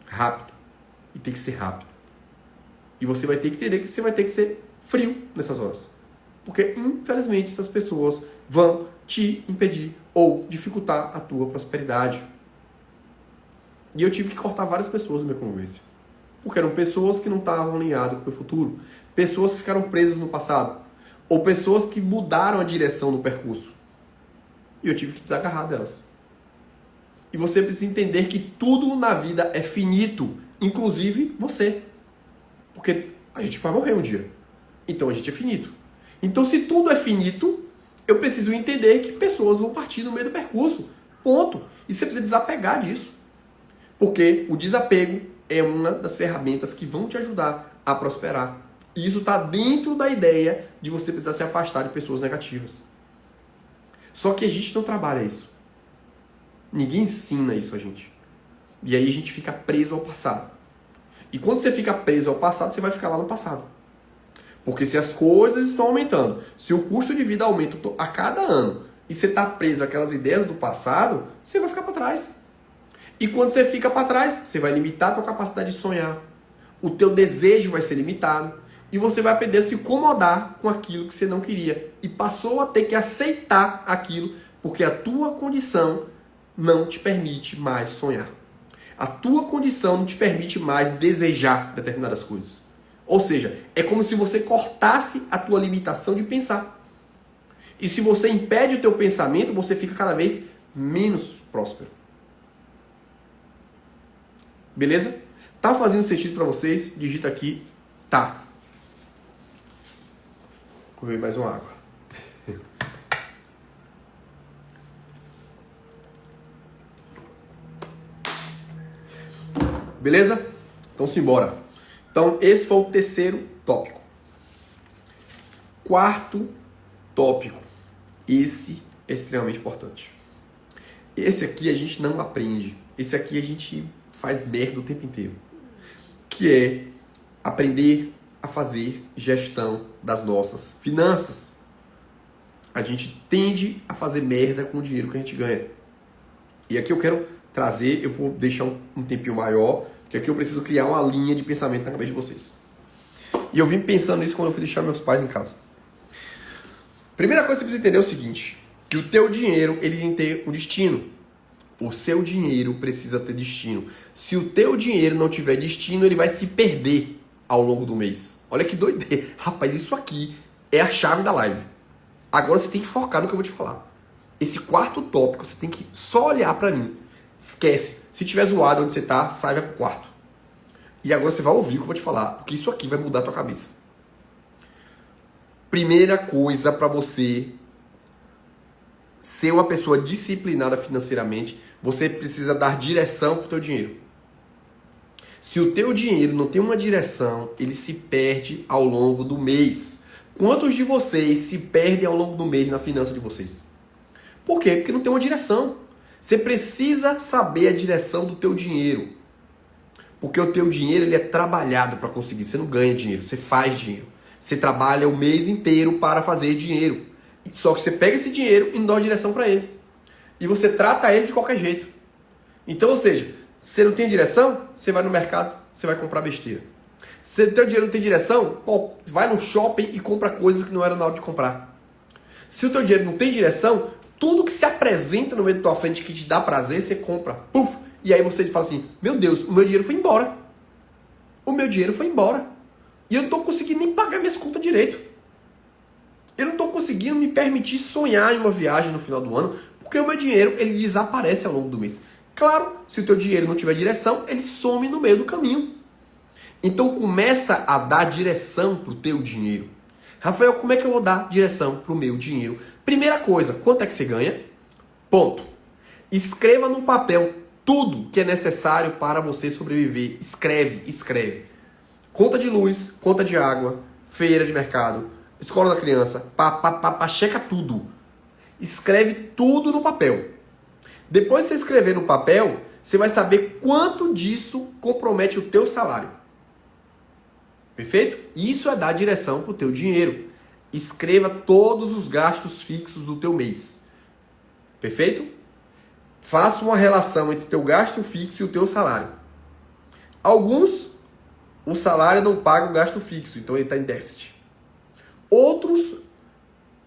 Rápido. E tem que ser rápido. E você vai ter que entender que você vai ter que ser frio nessas horas. Porque, infelizmente, essas pessoas vão te impedir ou dificultar a tua prosperidade. E eu tive que cortar várias pessoas da minha convivência. Porque eram pessoas que não estavam alinhadas com o meu futuro. Pessoas que ficaram presas no passado. Ou pessoas que mudaram a direção do percurso. E eu tive que desagarrar delas. E você precisa entender que tudo na vida é finito. Inclusive você. Porque a gente vai morrer um dia. Então a gente é finito. Então, se tudo é finito, eu preciso entender que pessoas vão partir no meio do percurso. Ponto. E você precisa desapegar disso. Porque o desapego é uma das ferramentas que vão te ajudar a prosperar. E isso está dentro da ideia de você precisar se afastar de pessoas negativas. Só que a gente não trabalha isso. Ninguém ensina isso a gente. E aí a gente fica preso ao passado. E quando você fica preso ao passado, você vai ficar lá no passado. Porque se as coisas estão aumentando, se o custo de vida aumenta a cada ano, e você está preso àquelas ideias do passado, você vai ficar para trás. E quando você fica para trás, você vai limitar a sua capacidade de sonhar. O teu desejo vai ser limitado. E você vai aprender a se incomodar com aquilo que você não queria. E passou a ter que aceitar aquilo, porque a tua condição não te permite mais sonhar. A tua condição não te permite mais desejar determinadas coisas. Ou seja, é como se você cortasse a tua limitação de pensar. E se você impede o teu pensamento, você fica cada vez menos próspero. Beleza? Tá fazendo sentido para vocês? Digita aqui, tá. Vou beber mais uma água. Beleza? Então simbora. Então, esse foi o terceiro tópico. Quarto tópico. Esse é extremamente importante. Esse aqui a gente não aprende. Esse aqui a gente faz merda o tempo inteiro. Que é aprender a fazer gestão das nossas finanças. A gente tende a fazer merda com o dinheiro que a gente ganha. E aqui eu quero trazer, eu vou deixar um tempinho maior, porque aqui eu preciso criar uma linha de pensamento na cabeça de vocês. E eu vim pensando nisso quando eu fui deixar meus pais em casa. Primeira coisa que você precisa entender é o seguinte, que o teu dinheiro, ele tem que ter um destino. O seu dinheiro precisa ter destino. Se o teu dinheiro não tiver destino, ele vai se perder ao longo do mês. Olha que doideira. Rapaz, isso aqui é a chave da live. Agora você tem que focar no que eu vou te falar. Esse quarto tópico, você tem que só olhar pra mim. Esquece. Se tiver zoado onde você tá, sai vai pro quarto. E agora você vai ouvir o que eu vou te falar, porque isso aqui vai mudar a tua cabeça. Primeira coisa pra você ser uma pessoa disciplinada financeiramente, você precisa dar direção pro teu dinheiro. Se o teu dinheiro não tem uma direção, ele se perde ao longo do mês. Quantos de vocês se perdem ao longo do mês na finança de vocês? Por quê? Porque não tem uma direção. Você precisa saber a direção do teu dinheiro. Porque o teu dinheiro ele é trabalhado para conseguir. Você não ganha dinheiro, você faz dinheiro. Você trabalha o mês inteiro para fazer dinheiro. Só que você pega esse dinheiro e não dá uma direção para ele. E você trata ele de qualquer jeito. Então, ou seja, você não tem direção, você vai no mercado, você vai comprar besteira. Se o teu dinheiro não tem direção, vai no shopping e compra coisas que não eram na hora de comprar. Se o teu dinheiro não tem direção, tudo que se apresenta no meio da tua frente que te dá prazer, você compra. Puf! E aí você fala assim, meu Deus, o meu dinheiro foi embora. O meu dinheiro foi embora. E eu não estou conseguindo nem pagar minhas contas direito. Eu não estou conseguindo me permitir sonhar em uma viagem no final do ano, porque o meu dinheiro ele desaparece ao longo do mês. Claro, se o teu dinheiro não tiver direção, ele some no meio do caminho. Então começa a dar direção para o teu dinheiro. Rafael, como é que eu vou dar direção para o meu dinheiro? Primeira coisa, quanto é que você ganha? Ponto. Escreva no papel tudo que é necessário para você sobreviver. Escreve. Conta de luz, conta de água, feira de mercado, escola da criança, checa tudo. Escreve tudo no papel. Depois que você escrever no papel, você vai saber quanto disso compromete o teu salário. Perfeito? Isso é dar direção para o teu dinheiro. Escreva todos os gastos fixos do teu mês. Perfeito? Faça uma relação entre o teu gasto fixo e o teu salário. Alguns, o salário não paga o gasto fixo, então ele está em déficit. Outros,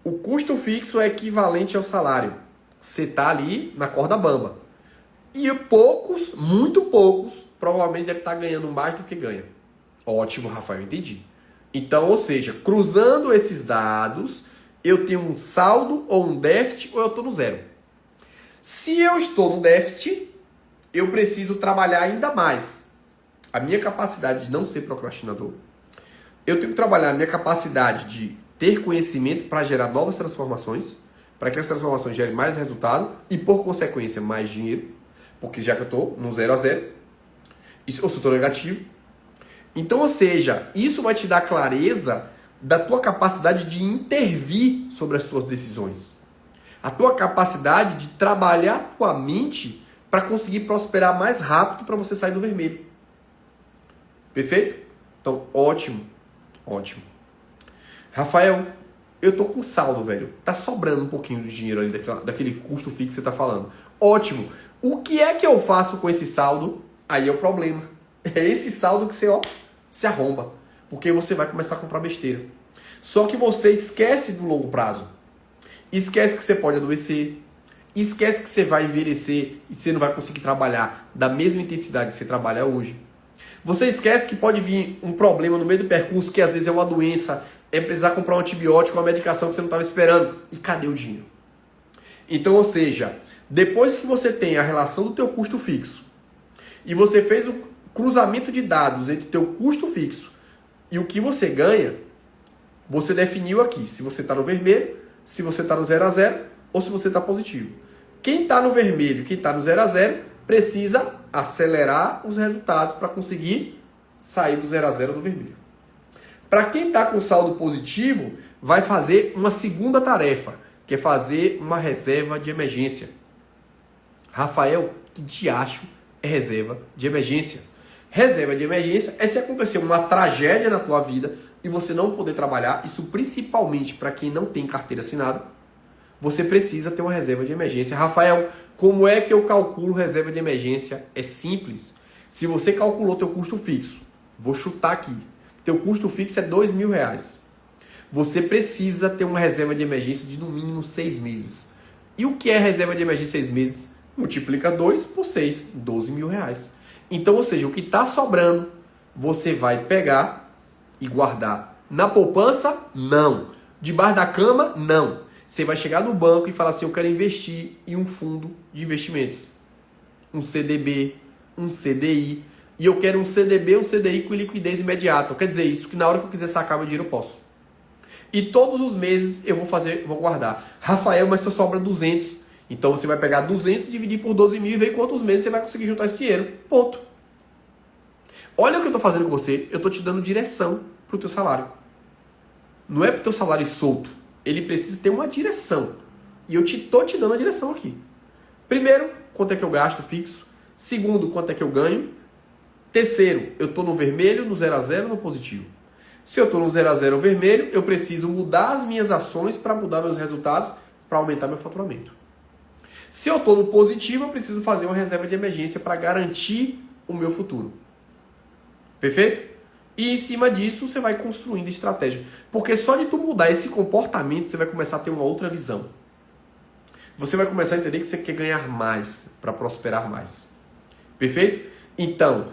o custo fixo é equivalente ao salário. Você está ali na corda bamba. E poucos, muito poucos, provavelmente deve estar ganhando mais do que ganha. Ótimo, Rafael, entendi. Então, ou seja, cruzando esses dados, eu tenho um saldo ou um déficit ou eu estou no zero. Se eu estou no déficit, eu preciso trabalhar ainda mais a minha capacidade de não ser procrastinador. Eu tenho que trabalhar a minha capacidade de ter conhecimento para gerar novas transformações, para que as transformações gerem mais resultado e, por consequência, mais dinheiro, porque já que eu estou no 0 a 0, ou se eu estou negativo. Então, ou seja, isso vai te dar clareza da tua capacidade de intervir sobre as tuas decisões. A tua capacidade de trabalhar a tua mente para conseguir prosperar mais rápido para você sair do vermelho. Perfeito? Então, ótimo. Rafael, eu tô com saldo, velho. Tá sobrando um pouquinho de dinheiro ali daquele custo fixo que você tá falando. Ótimo. O que é que eu faço com esse saldo? Aí é o problema. É esse saldo que você, se arromba. Porque você vai começar a comprar besteira. Só que você esquece do longo prazo. Esquece que você pode adoecer. Esquece que você vai envelhecer e você não vai conseguir trabalhar da mesma intensidade que você trabalha hoje. Você esquece que pode vir um problema no meio do percurso, que às vezes é uma doença, é precisar comprar um antibiótico, uma medicação que você não estava esperando. E cadê o dinheiro? Então, ou seja, depois que você tem a relação do teu custo fixo e você fez o cruzamento de dados entre o teu custo fixo e o que você ganha, você definiu aqui se você está no vermelho, se você está no 0 a 0 ou se você está positivo. Quem está no vermelho, quem está no 0 a 0, precisa acelerar os resultados para conseguir sair do 0 a 0 do vermelho. Para quem está com saldo positivo, vai fazer uma segunda tarefa, que é fazer uma reserva de emergência. Rafael, que diacho é reserva de emergência? Reserva de emergência é se acontecer uma tragédia na tua vida e você não poder trabalhar, isso principalmente para quem não tem carteira assinada, você precisa ter uma reserva de emergência. Rafael, como é que eu calculo reserva de emergência? É simples. Se você calculou teu custo fixo, vou chutar aqui, teu custo fixo é R$2.000. Você precisa ter uma reserva de emergência de no mínimo 6 meses. E o que é reserva de emergência 6 meses? Multiplica 2 por 6, R$12.000. Então, ou seja, o que está sobrando, você vai pegar e guardar. Na poupança? Não. Debaixo da cama? Não. Você vai chegar no banco e falar assim, eu quero investir em um fundo de investimentos. Um CDB, um CDI. E eu quero um CDB, um CDI com liquidez imediata. Quer dizer isso, que na hora que eu quiser sacar meu dinheiro eu posso. E todos os meses eu vou guardar. Rafael, mas só sobra 200. Então você vai pegar 200 e dividir por 12 mil e ver quantos meses você vai conseguir juntar esse dinheiro. Ponto. Olha o que eu estou fazendo com você. Eu estou te dando direção para o teu salário. Não é para o teu salário solto. Ele precisa ter uma direção. E eu estou te dando a direção aqui. Primeiro, quanto é que eu gasto fixo. Segundo, quanto é que eu ganho. Terceiro, eu estou no vermelho, no 0 a 0, no positivo. Se eu estou no 0 a 0 vermelho, eu preciso mudar as minhas ações para mudar meus resultados, para aumentar meu faturamento. Se eu estou no positivo, eu preciso fazer uma reserva de emergência para garantir o meu futuro. Perfeito? E em cima disso, você vai construindo estratégia. Porque só de tu mudar esse comportamento, você vai começar a ter uma outra visão. Você vai começar a entender que você quer ganhar mais para prosperar mais. Perfeito? Então,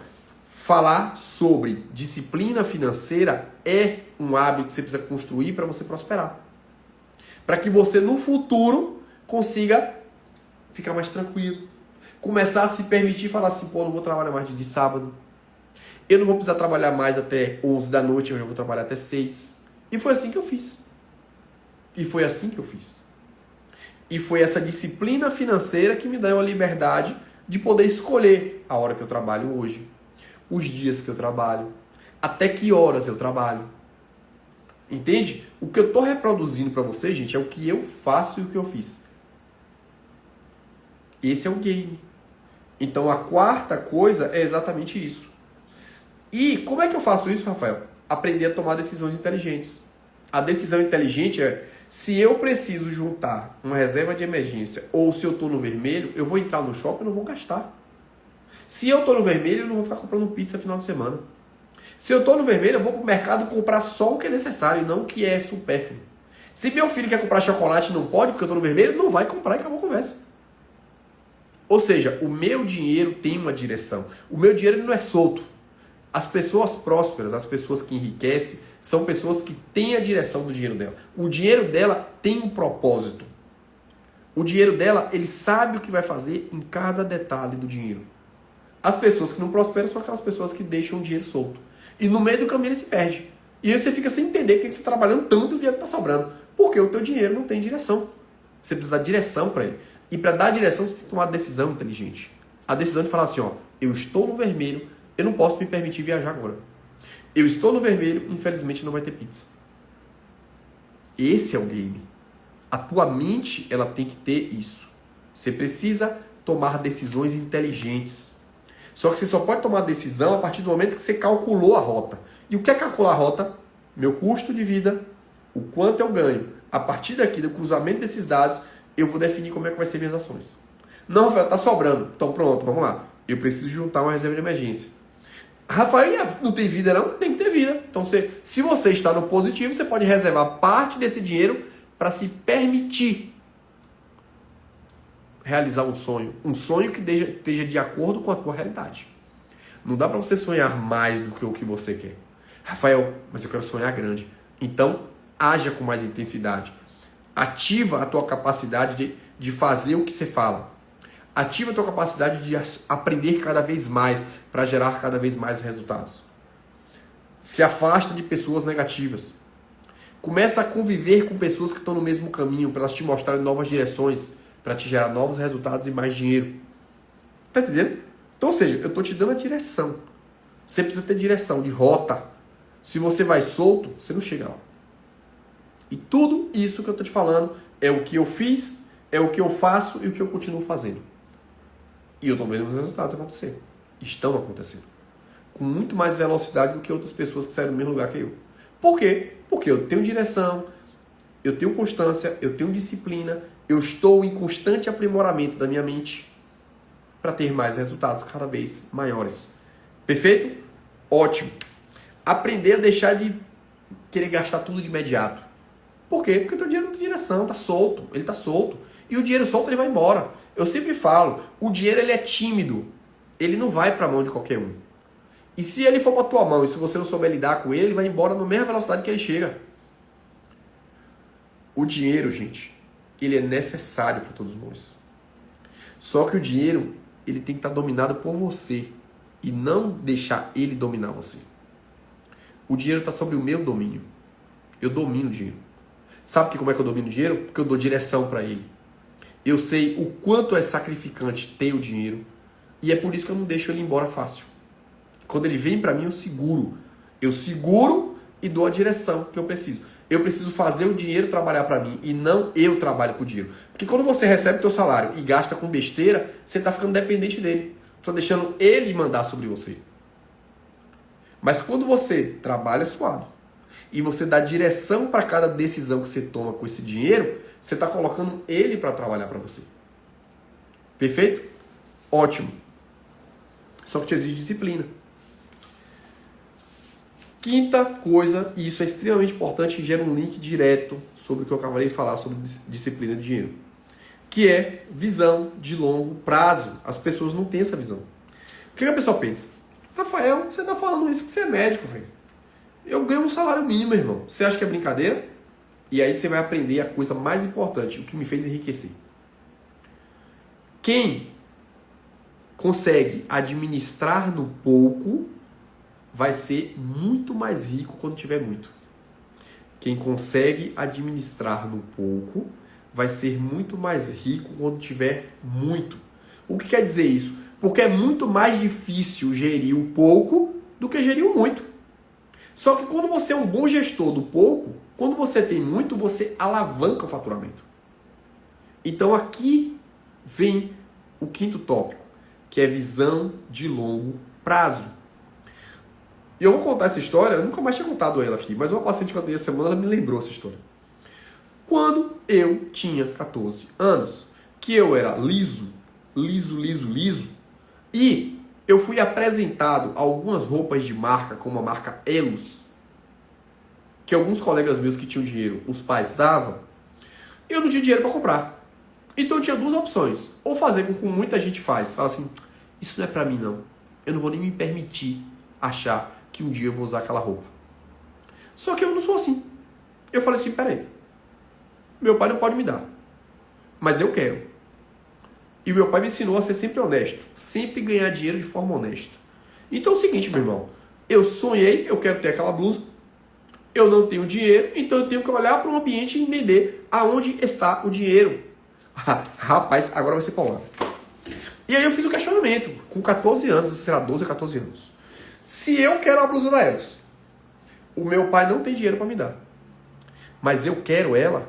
falar sobre disciplina financeira é um hábito que você precisa construir para você prosperar. Para que você, no futuro, consiga ficar mais tranquilo. Começar a se permitir falar assim, pô, não vou trabalhar mais de sábado. Eu não vou precisar trabalhar mais até 11 da noite, eu já vou trabalhar até 6. E foi assim que eu fiz. E foi essa disciplina financeira que me deu a liberdade de poder escolher a hora que eu trabalho hoje, os dias que eu trabalho, até que horas eu trabalho. Entende? O que eu estou reproduzindo para você, gente, é o que eu faço e o que eu fiz. Esse é o game. Então a quarta coisa é exatamente isso. E como é que eu faço isso, Rafael? Aprender a tomar decisões inteligentes. A decisão inteligente é, se eu preciso juntar uma reserva de emergência ou se eu estou no vermelho, eu vou entrar no shopping e não vou gastar. Se eu estou no vermelho, eu não vou ficar comprando pizza no final de semana. Se eu estou no vermelho, eu vou para o mercado comprar só o que é necessário, não o que é supérfluo. Se meu filho quer comprar chocolate e não pode, porque eu estou no vermelho, não vai comprar e acabou a conversa. Ou seja, o meu dinheiro tem uma direção. O meu dinheiro não é solto. As pessoas prósperas, as pessoas que enriquecem, são pessoas que têm a direção do dinheiro dela. O dinheiro dela tem um propósito. O dinheiro dela, ele sabe o que vai fazer em cada detalhe do dinheiro. As pessoas que não prosperam são aquelas pessoas que deixam o dinheiro solto. E no meio do caminho ele se perde. E aí você fica sem entender porque você está trabalhando tanto e o dinheiro está sobrando. Porque o teu dinheiro não tem direção. Você precisa dar direção para ele. E para dar direção, você tem que tomar uma decisão inteligente. A decisão de falar assim, ó, eu estou no vermelho, eu não posso me permitir viajar agora. Eu estou no vermelho, infelizmente não vai ter pizza. Esse é o game. A tua mente, ela tem que ter isso. Você precisa tomar decisões inteligentes. Só que você só pode tomar decisão a partir do momento que você calculou a rota. E o que é calcular a rota? Meu custo de vida, o quanto eu ganho. A partir daqui, do cruzamento desses dados, eu vou definir como é que vai ser minhas ações. Não, Rafael, tá sobrando. Então pronto, vamos lá. Eu preciso juntar uma reserva de emergência. Rafael, não tem vida não? Tem que ter vida. Então se você está no positivo, você pode reservar parte desse dinheiro para se permitir realizar um sonho. Um sonho que esteja de acordo com a tua realidade. Não dá para você sonhar mais do que o que você quer. Rafael, mas eu quero sonhar grande. Então, haja com mais intensidade. Ativa a tua capacidade de fazer o que você fala. Ativa a tua capacidade de aprender cada vez mais para gerar cada vez mais resultados. Se afasta de pessoas negativas. Começa a conviver com pessoas que estão no mesmo caminho para elas te mostrarem novas direções, para te gerar novos resultados e mais dinheiro. Tá entendendo? Então, ou seja, eu estou te dando a direção. Você precisa ter direção, de rota. Se você vai solto, você não chega lá. E tudo isso que eu estou te falando é o que eu fiz, é o que eu faço e o que eu continuo fazendo. E eu estou vendo os resultados acontecer. Estão acontecendo. Com muito mais velocidade do que outras pessoas que saíram do mesmo lugar que eu. Por quê? Porque eu tenho direção, eu tenho constância, eu tenho disciplina, eu estou em constante aprimoramento da minha mente para ter mais resultados cada vez maiores. Perfeito? Ótimo. Aprender a deixar de querer gastar tudo de imediato. Por quê? Porque o teu dinheiro não tem direção, tá solto, ele tá solto. E o dinheiro solto ele vai embora. Eu sempre falo, o dinheiro ele é tímido, ele não vai para a mão de qualquer um. E se ele for para tua mão e se você não souber lidar com ele, ele vai embora na mesma velocidade que ele chega. O dinheiro, gente, ele é necessário para todos nós. Só que o dinheiro, ele tem que estar dominado por você e não deixar ele dominar você. O dinheiro está sob o meu domínio. Eu domino o dinheiro. Sabe como é que eu domino o dinheiro? Porque eu dou direção para ele. Eu sei o quanto é sacrificante ter o dinheiro e é por isso que eu não deixo ele ir embora fácil. Quando ele vem para mim, eu seguro. Eu seguro e dou a direção que eu preciso. Eu preciso fazer o dinheiro trabalhar para mim e não eu trabalho com o dinheiro. Porque quando você recebe o teu salário e gasta com besteira, você está ficando dependente dele. Está deixando ele mandar sobre você. Mas quando você trabalha suado e você dá direção para cada decisão que você toma com esse dinheiro, você está colocando ele para trabalhar para você. Perfeito? Ótimo. Só que te exige disciplina. Quinta coisa, e isso é extremamente importante e gera um link direto sobre o que eu acabei de falar sobre disciplina de dinheiro, que é visão de longo prazo. As pessoas não têm essa visão. O que a pessoa pensa? Rafael, você está falando isso que você é médico, velho. Eu ganho um salário mínimo, irmão. Você acha que é brincadeira? E aí você vai aprender a coisa mais importante, o que me fez enriquecer. Quem consegue administrar no pouco vai ser muito mais rico quando tiver muito. Quem consegue administrar no pouco vai ser muito mais rico quando tiver muito. O que quer dizer isso? Porque é muito mais difícil gerir o pouco do que gerir o muito. Só que quando você é um bom gestor do pouco, quando você tem muito, você alavanca o faturamento. Então aqui vem o quinto tópico, que é visão de longo prazo. E eu vou contar essa história, eu nunca mais tinha contado ela aqui, mas uma paciente que eu dei essa semana, ela me lembrou essa história. Quando eu tinha 14 anos, que eu era liso, e eu fui apresentado a algumas roupas de marca, como a marca Elos, que alguns colegas meus que tinham dinheiro, os pais davam, eu não tinha dinheiro para comprar. Então eu tinha duas opções. Ou fazer como muita gente faz. Fala assim, isso não é para mim não. Eu não vou nem me permitir achar que um dia eu vou usar aquela roupa. Só que eu não sou assim. Eu falei assim, peraí. Meu pai não pode me dar. Mas eu quero. E o meu pai me ensinou a ser sempre honesto. Sempre ganhar dinheiro de forma honesta. Então é o seguinte, meu irmão. Eu sonhei, eu quero ter aquela blusa. Eu não tenho dinheiro, então eu tenho que olhar para o ambiente e entender aonde está o dinheiro. Rapaz, agora vai ser paulado. E aí eu fiz o questionamento, com 14 anos, sei lá, 12 a 14 anos. Se eu quero a blusa da Elos, o meu pai não tem dinheiro para me dar, mas eu quero ela,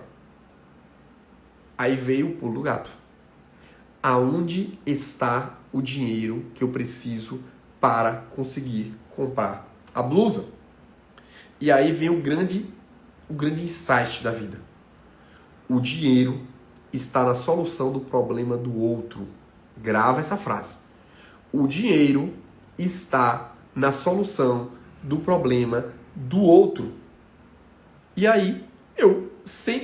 aí veio o pulo do gato. Aonde está o dinheiro que eu preciso para conseguir comprar a blusa? E aí vem o grande insight da vida. O dinheiro está na solução do problema do outro. Grava essa frase. O dinheiro está na solução do problema do outro. E aí, eu,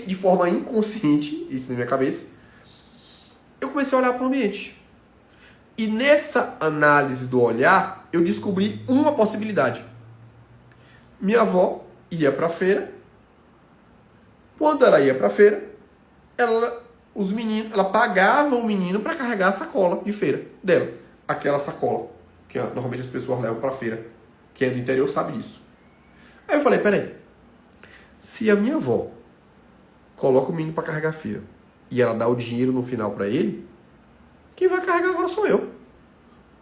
de forma inconsciente, isso na minha cabeça, eu comecei a olhar para o ambiente. E nessa análise do olhar, eu descobri uma possibilidade. Minha avó ia para a feira. Quando ela ia para a feira, ela pagava o menino para carregar a sacola de feira dela. Aquela sacola que normalmente as pessoas levam para a feira. Quem é do interior sabe disso. Aí eu falei, peraí. Se a minha avó coloca o menino para carregar a feira e ela dá o dinheiro no final para ele, quem vai carregar agora sou eu.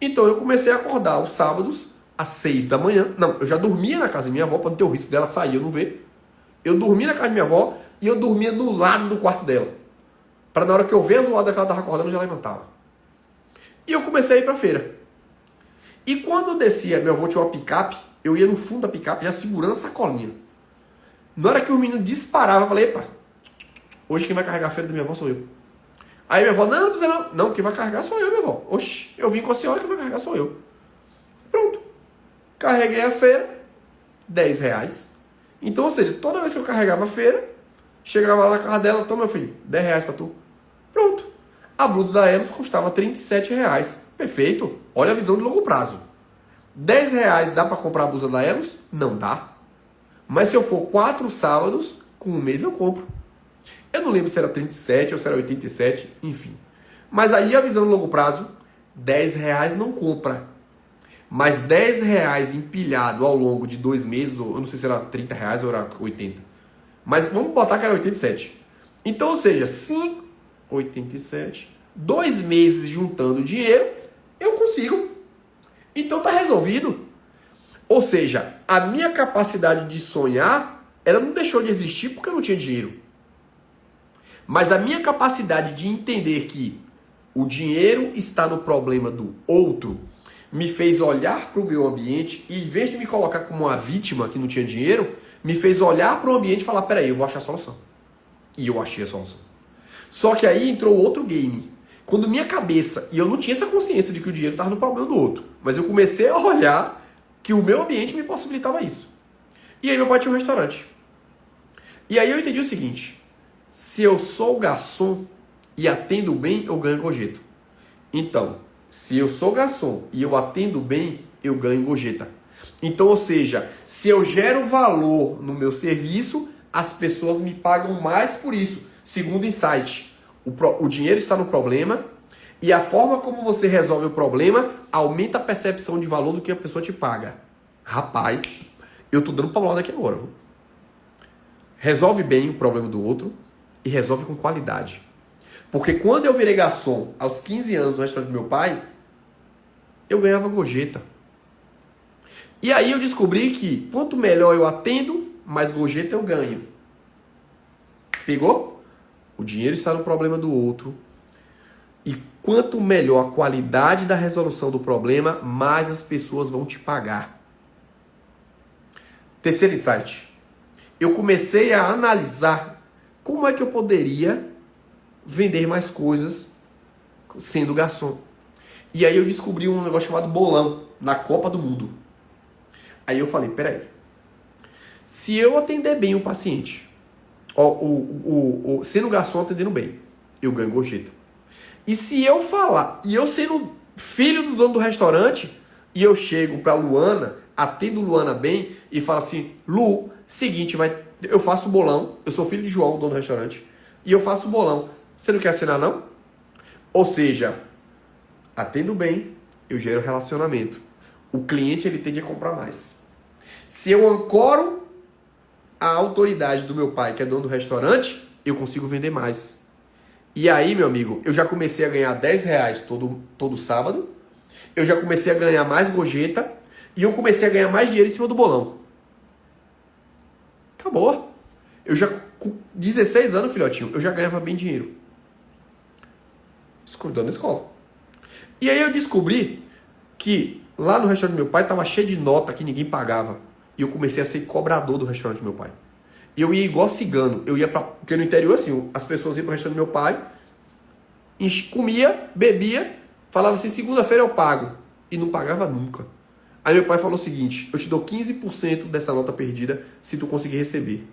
Então eu comecei a acordar os sábados às 6 da manhã. Não, eu já dormia na casa da minha avó para não ter o risco dela sair e eu não ver. Eu dormia na casa da minha avó e eu dormia no lado do quarto dela. Para na hora que eu ver a zoada que ela tava acordando, eu já levantava. E eu comecei a ir pra feira. E quando eu descia, meu avô tinha uma picape, eu ia no fundo da picape já segurando a sacolinha. Na hora que o menino disparava, eu falei, epa, hoje quem vai carregar a feira da minha avó sou eu. Aí minha avó, não precisa não. Não, quem vai carregar sou eu, minha avó. Oxi, eu vim com a senhora, quem vai carregar sou eu. Pronto. Carreguei a feira, R$10. Então, ou seja, toda vez que eu carregava a feira, chegava lá na casa dela, toma meu filho, R$10 pra tu. Pronto. A blusa da Elos custava R$37. Perfeito. Olha a visão de longo prazo. R$10 dá pra comprar a blusa da Elos? Não dá. Mas se eu for 4 sábados, com um mês eu compro. Eu não lembro se era 37 ou se era 87, enfim. Mas aí a visão de longo prazo, R$10 não compra. Mas R$10 empilhado ao longo de 2 meses, ou eu não sei se era R$30 ou era 80. Mas vamos botar que era 87. Então, ou seja, 5, 87, 2 meses juntando dinheiro, eu consigo. Então tá resolvido. Ou seja, a minha capacidade de sonhar, ela não deixou de existir porque eu não tinha dinheiro. Mas a minha capacidade de entender que o dinheiro está no problema do outro me fez olhar para o meu ambiente e, em vez de me colocar como uma vítima que não tinha dinheiro, me fez olhar para o ambiente e falar, peraí, eu vou achar a solução. E eu achei a solução. Só que aí entrou outro game. Quando minha cabeça, e eu não tinha essa consciência de que o dinheiro estava no problema do outro, mas eu comecei a olhar que o meu ambiente me possibilitava isso. E aí meu pai tinha um restaurante. E aí eu entendi o seguinte, se eu sou garçom e atendo bem, eu ganho gorjeta. Então, se eu sou garçom e eu atendo bem, eu ganho gorjeta. Então, ou seja, se eu gero valor no meu serviço, as pessoas me pagam mais por isso. Segundo insight, o dinheiro está no problema e a forma como você resolve o problema aumenta a percepção de valor do que a pessoa te paga. Rapaz, eu tô dando paulada aqui agora. Viu? Resolve bem o problema do outro e resolve com qualidade. Porque quando eu virei garçom aos 15 anos no restaurante do meu pai, eu ganhava gorjeta. E aí eu descobri que quanto melhor eu atendo, mais gorjeta eu ganho. Pegou? O dinheiro está no problema do outro. E quanto melhor a qualidade da resolução do problema, mais as pessoas vão te pagar. Terceiro insight. Eu comecei a analisar como é que eu poderia vender mais coisas sendo garçom. E aí eu descobri um negócio chamado bolão na Copa do Mundo. Aí eu falei, peraí, se eu atender bem o paciente, sendo garçom atendendo bem, eu ganho gorjeta. E se eu falar, e eu sendo filho do dono do restaurante, e eu chego pra Luana, atendo Luana bem, e falo assim, Lu, seguinte, eu faço bolão, eu sou filho de João, dono do restaurante, e eu faço bolão. Você não quer assinar, não? Ou seja, atendo bem, eu gero relacionamento. O cliente, ele tende a comprar mais. Se eu ancoro a autoridade do meu pai, que é dono do restaurante, eu consigo vender mais. E aí, meu amigo, eu já comecei a ganhar R$10 todo sábado, eu já comecei a ganhar mais gorjeta, e eu comecei a ganhar mais dinheiro em cima do bolão. Acabou. Eu já, com 16 anos, filhotinho, eu já ganhava bem dinheiro. Estudando na escola. E aí eu descobri que lá no restaurante do meu pai estava cheio de nota que ninguém pagava. E eu comecei a ser cobrador do restaurante do meu pai. E eu ia igual cigano. Eu ia porque no interior, assim, as pessoas iam para o restaurante do meu pai, comia, bebia, falava assim, segunda-feira eu pago. E não pagava nunca. Aí meu pai falou o seguinte, eu te dou 15% dessa nota perdida se tu conseguir receber.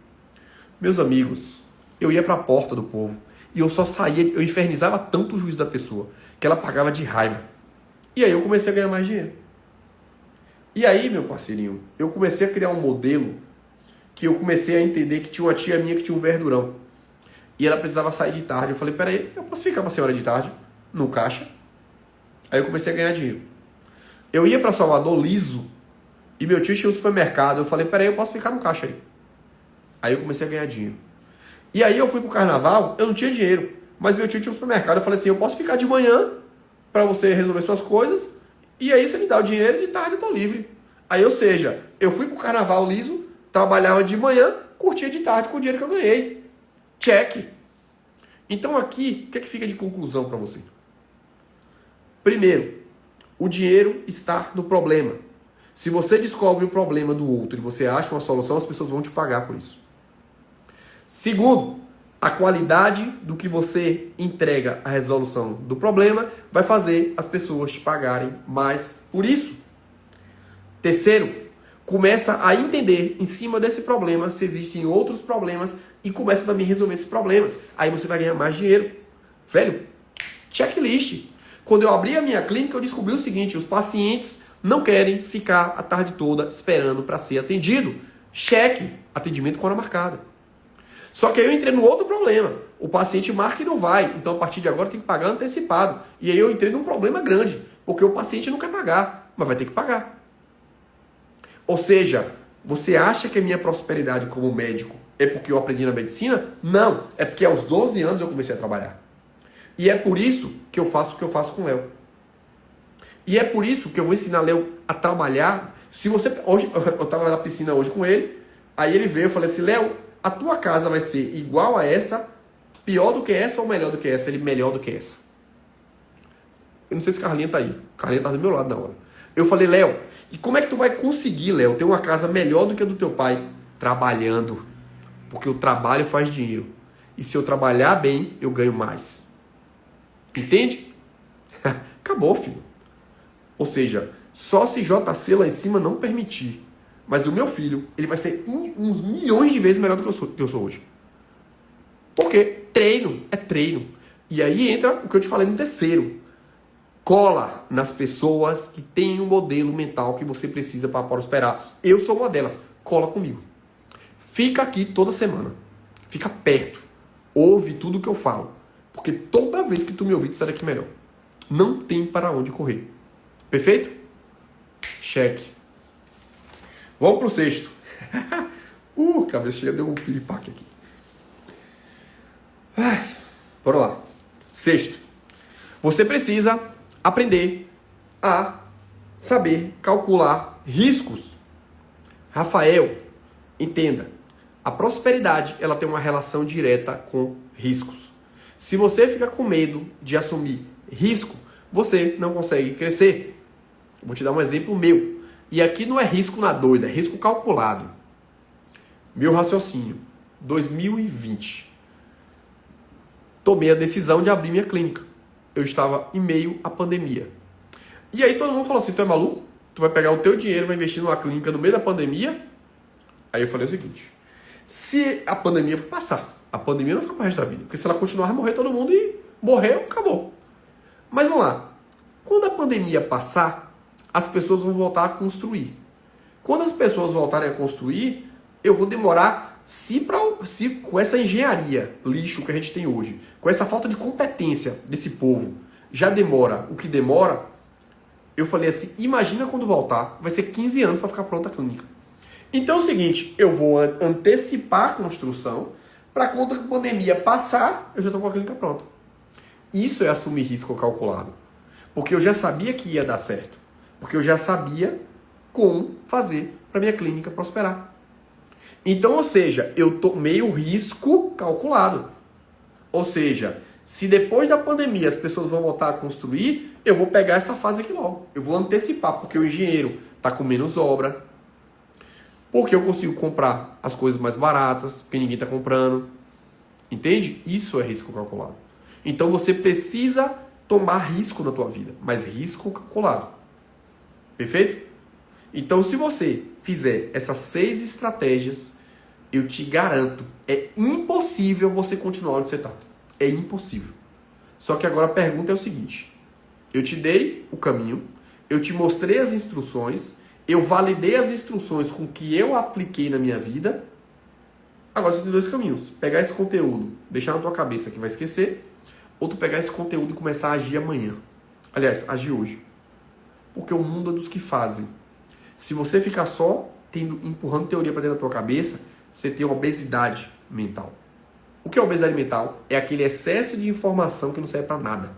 Meus amigos, eu ia para a porta do povo. E eu só saía, eu infernizava tanto o juízo da pessoa, que ela pagava de raiva. E aí eu comecei a ganhar mais dinheiro. E aí, meu parceirinho, eu comecei a criar um modelo que eu comecei a entender que tinha uma tia minha que tinha um verdurão. E ela precisava sair de tarde. Eu falei, peraí, eu posso ficar com a senhora de tarde? No caixa. Aí eu comecei a ganhar dinheiro. Eu ia para Salvador liso e meu tio tinha um supermercado. Eu falei, peraí, eu posso ficar no caixa aí. Aí eu comecei a ganhar dinheiro. E aí eu fui pro carnaval, eu não tinha dinheiro, mas meu tio tinha um supermercado. Eu falei assim, eu posso ficar de manhã para você resolver suas coisas, e aí você me dá o dinheiro e de tarde eu tô livre. Aí, ou seja, eu fui pro carnaval liso, trabalhava de manhã, curtia de tarde com o dinheiro que eu ganhei. Check. Então aqui, o que é que fica de conclusão para você? Primeiro, o dinheiro está no problema. Se você descobre o problema do outro e você acha uma solução, as pessoas vão te pagar por isso. Segundo, a qualidade do que você entrega à resolução do problema vai fazer as pessoas te pagarem mais por isso. Terceiro, começa a entender em cima desse problema se existem outros problemas e começa também a resolver esses problemas. Aí você vai ganhar mais dinheiro. Velho, checklist. Quando eu abri a minha clínica, eu descobri o seguinte: os pacientes não querem ficar a tarde toda esperando para ser atendido. Cheque, atendimento com hora marcada. Só que aí eu entrei no outro problema. O paciente marca e não vai. Então, a partir de agora, tem que pagar antecipado. E aí eu entrei num problema grande. Porque o paciente não quer pagar, mas vai ter que pagar. Ou seja, você acha que a minha prosperidade como médico é porque eu aprendi na medicina? Não. É porque aos 12 anos eu comecei a trabalhar. E é por isso que eu faço o que eu faço com o Léo. E é por isso que eu vou ensinar o Léo a trabalhar. Se você... Hoje, eu estava na piscina hoje com ele. Aí ele veio e eu falei assim: Léo, a tua casa vai ser igual a essa, pior do que essa ou melhor do que essa? Ele, melhor do que essa. Eu não sei se Carlinha tá aí. Carlinha tá do meu lado na hora. Eu falei: Léo, e como é que tu vai conseguir, Léo, ter uma casa melhor do que a do teu pai? Trabalhando. Porque o trabalho faz dinheiro. E se eu trabalhar bem, eu ganho mais. Entende? Acabou, filho. Ou seja, só se JC lá em cima não permitir. Mas o meu filho, ele vai ser uns milhões de vezes melhor do que eu sou hoje. Por quê? Treino. É treino. E aí entra o que eu te falei no terceiro. Cola nas pessoas que têm um modelo mental que você precisa para prosperar. Eu sou uma delas. Cola comigo. Fica aqui toda semana. Fica perto. Ouve tudo que eu falo. Porque toda vez que tu me ouvir, tu sai daqui melhor. Não tem para onde correr. Perfeito? Cheque. Vamos pro sexto. Cabeça chega, deu um piripaque aqui. Bora lá. Sexto. Você precisa aprender a saber calcular riscos. Rafael, entenda. A prosperidade, ela tem uma relação direta com riscos. Se você fica com medo de assumir risco, você não consegue crescer. Vou te dar um exemplo meu. E aqui não é risco na doida, é risco calculado. Meu raciocínio. 2020. Tomei a decisão de abrir minha clínica. Eu estava em meio à pandemia. E aí todo mundo falou assim: tu é maluco? Tu vai pegar o teu dinheiro, vai investir numa clínica no meio da pandemia? Aí eu falei o seguinte: se a pandemia passar, a pandemia não fica para o resto da vida. Porque se ela continuar, vai morrer todo mundo e morreu, acabou. Mas vamos lá. Quando a pandemia passar, as pessoas vão voltar a construir. Quando as pessoas voltarem a construir, eu vou demorar, se com essa engenharia lixo que a gente tem hoje, com essa falta de competência desse povo, já demora o que demora, eu falei assim: imagina quando voltar, vai ser 15 anos para ficar pronta a clínica. Então é o seguinte, eu vou antecipar a construção, para quando a pandemia passar, eu já estou com a clínica pronta. Isso é assumir risco calculado. Porque eu já sabia que ia dar certo. Porque eu já sabia como fazer para minha clínica prosperar. Então, ou seja, eu tomei o risco calculado. Ou seja, se depois da pandemia as pessoas vão voltar a construir, eu vou pegar essa fase aqui logo. Eu vou antecipar, porque o engenheiro está com menos obra. Porque eu consigo comprar as coisas mais baratas, porque ninguém está comprando. Entende? Isso é risco calculado. Então você precisa tomar risco na tua vida, mas risco calculado. Perfeito? Então, se você fizer essas 6 estratégias, eu te garanto, é impossível você continuar onde você está. É impossível. Só que agora a pergunta é o seguinte: eu te dei o caminho, eu te mostrei as instruções, eu validei as instruções com que eu apliquei na minha vida. Agora você tem 2 caminhos: pegar esse conteúdo, deixar na tua cabeça que vai esquecer, ou tu pegar esse conteúdo e começar a agir amanhã. Aliás, agir hoje. Porque o mundo é dos que fazem. Se você ficar só empurrando teoria para dentro da tua cabeça, você tem obesidade mental. O que é obesidade mental? É aquele excesso de informação que não serve para nada.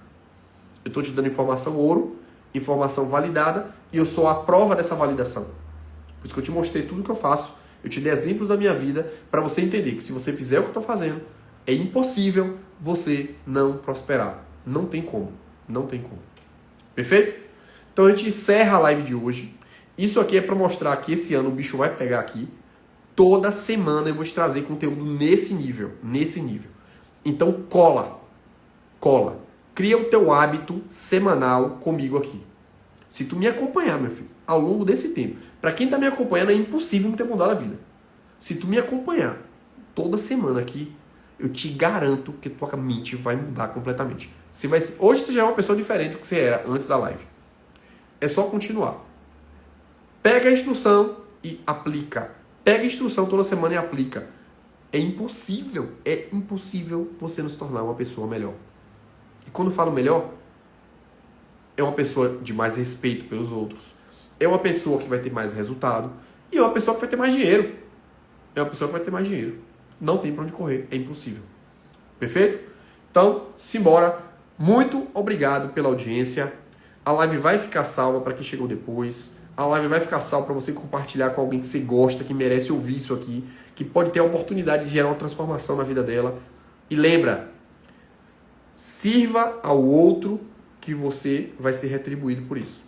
Eu estou te dando informação ouro, informação validada, e eu sou a prova dessa validação. Por isso que eu te mostrei tudo que eu faço. Eu te dei exemplos da minha vida para você entender que se você fizer o que eu estou fazendo, É impossível você não prosperar. Não tem como. Não tem como. Perfeito? Então a gente encerra a live de hoje. Isso aqui é para mostrar que esse ano o bicho vai pegar aqui. Toda semana eu vou te trazer conteúdo nesse nível. Nesse nível. Então cola. Cola. Cria o teu hábito semanal comigo aqui. Se tu me acompanhar, meu filho, ao longo desse tempo. Para quem tá me acompanhando é impossível não ter mudado a vida. Se tu me acompanhar toda semana aqui, eu te garanto que tua mente vai mudar completamente. Hoje você já é uma pessoa diferente do que você era antes da live. É só continuar. Pega a instrução e aplica. Pega a instrução toda semana e aplica. É impossível você não se tornar uma pessoa melhor. E quando eu falo melhor, é uma pessoa de mais respeito pelos outros. É uma pessoa que vai ter mais resultado. E é uma pessoa que vai ter mais dinheiro. É uma pessoa que vai ter mais dinheiro. Não tem pra onde correr. É impossível. Perfeito? Então, simbora. Muito obrigado pela audiência. A live vai ficar salva para quem chegou depois. A live vai ficar salva para você compartilhar com alguém que você gosta, que merece ouvir isso aqui, que pode ter a oportunidade de gerar uma transformação na vida dela. E lembra, sirva ao outro que você vai ser retribuído por isso.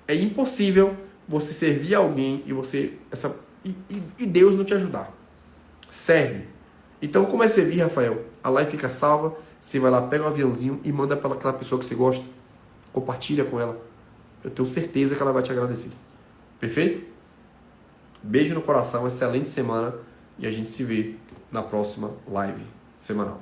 É impossível você servir a alguém e Deus não te ajudar. Serve. Então, como é servir, Rafael? A live fica salva, você vai lá, pega um aviãozinho e manda para aquela pessoa que você gosta. Compartilha com ela. Eu tenho certeza que ela vai te agradecer. Perfeito? Beijo no coração, excelente semana e a gente se vê na próxima live semanal.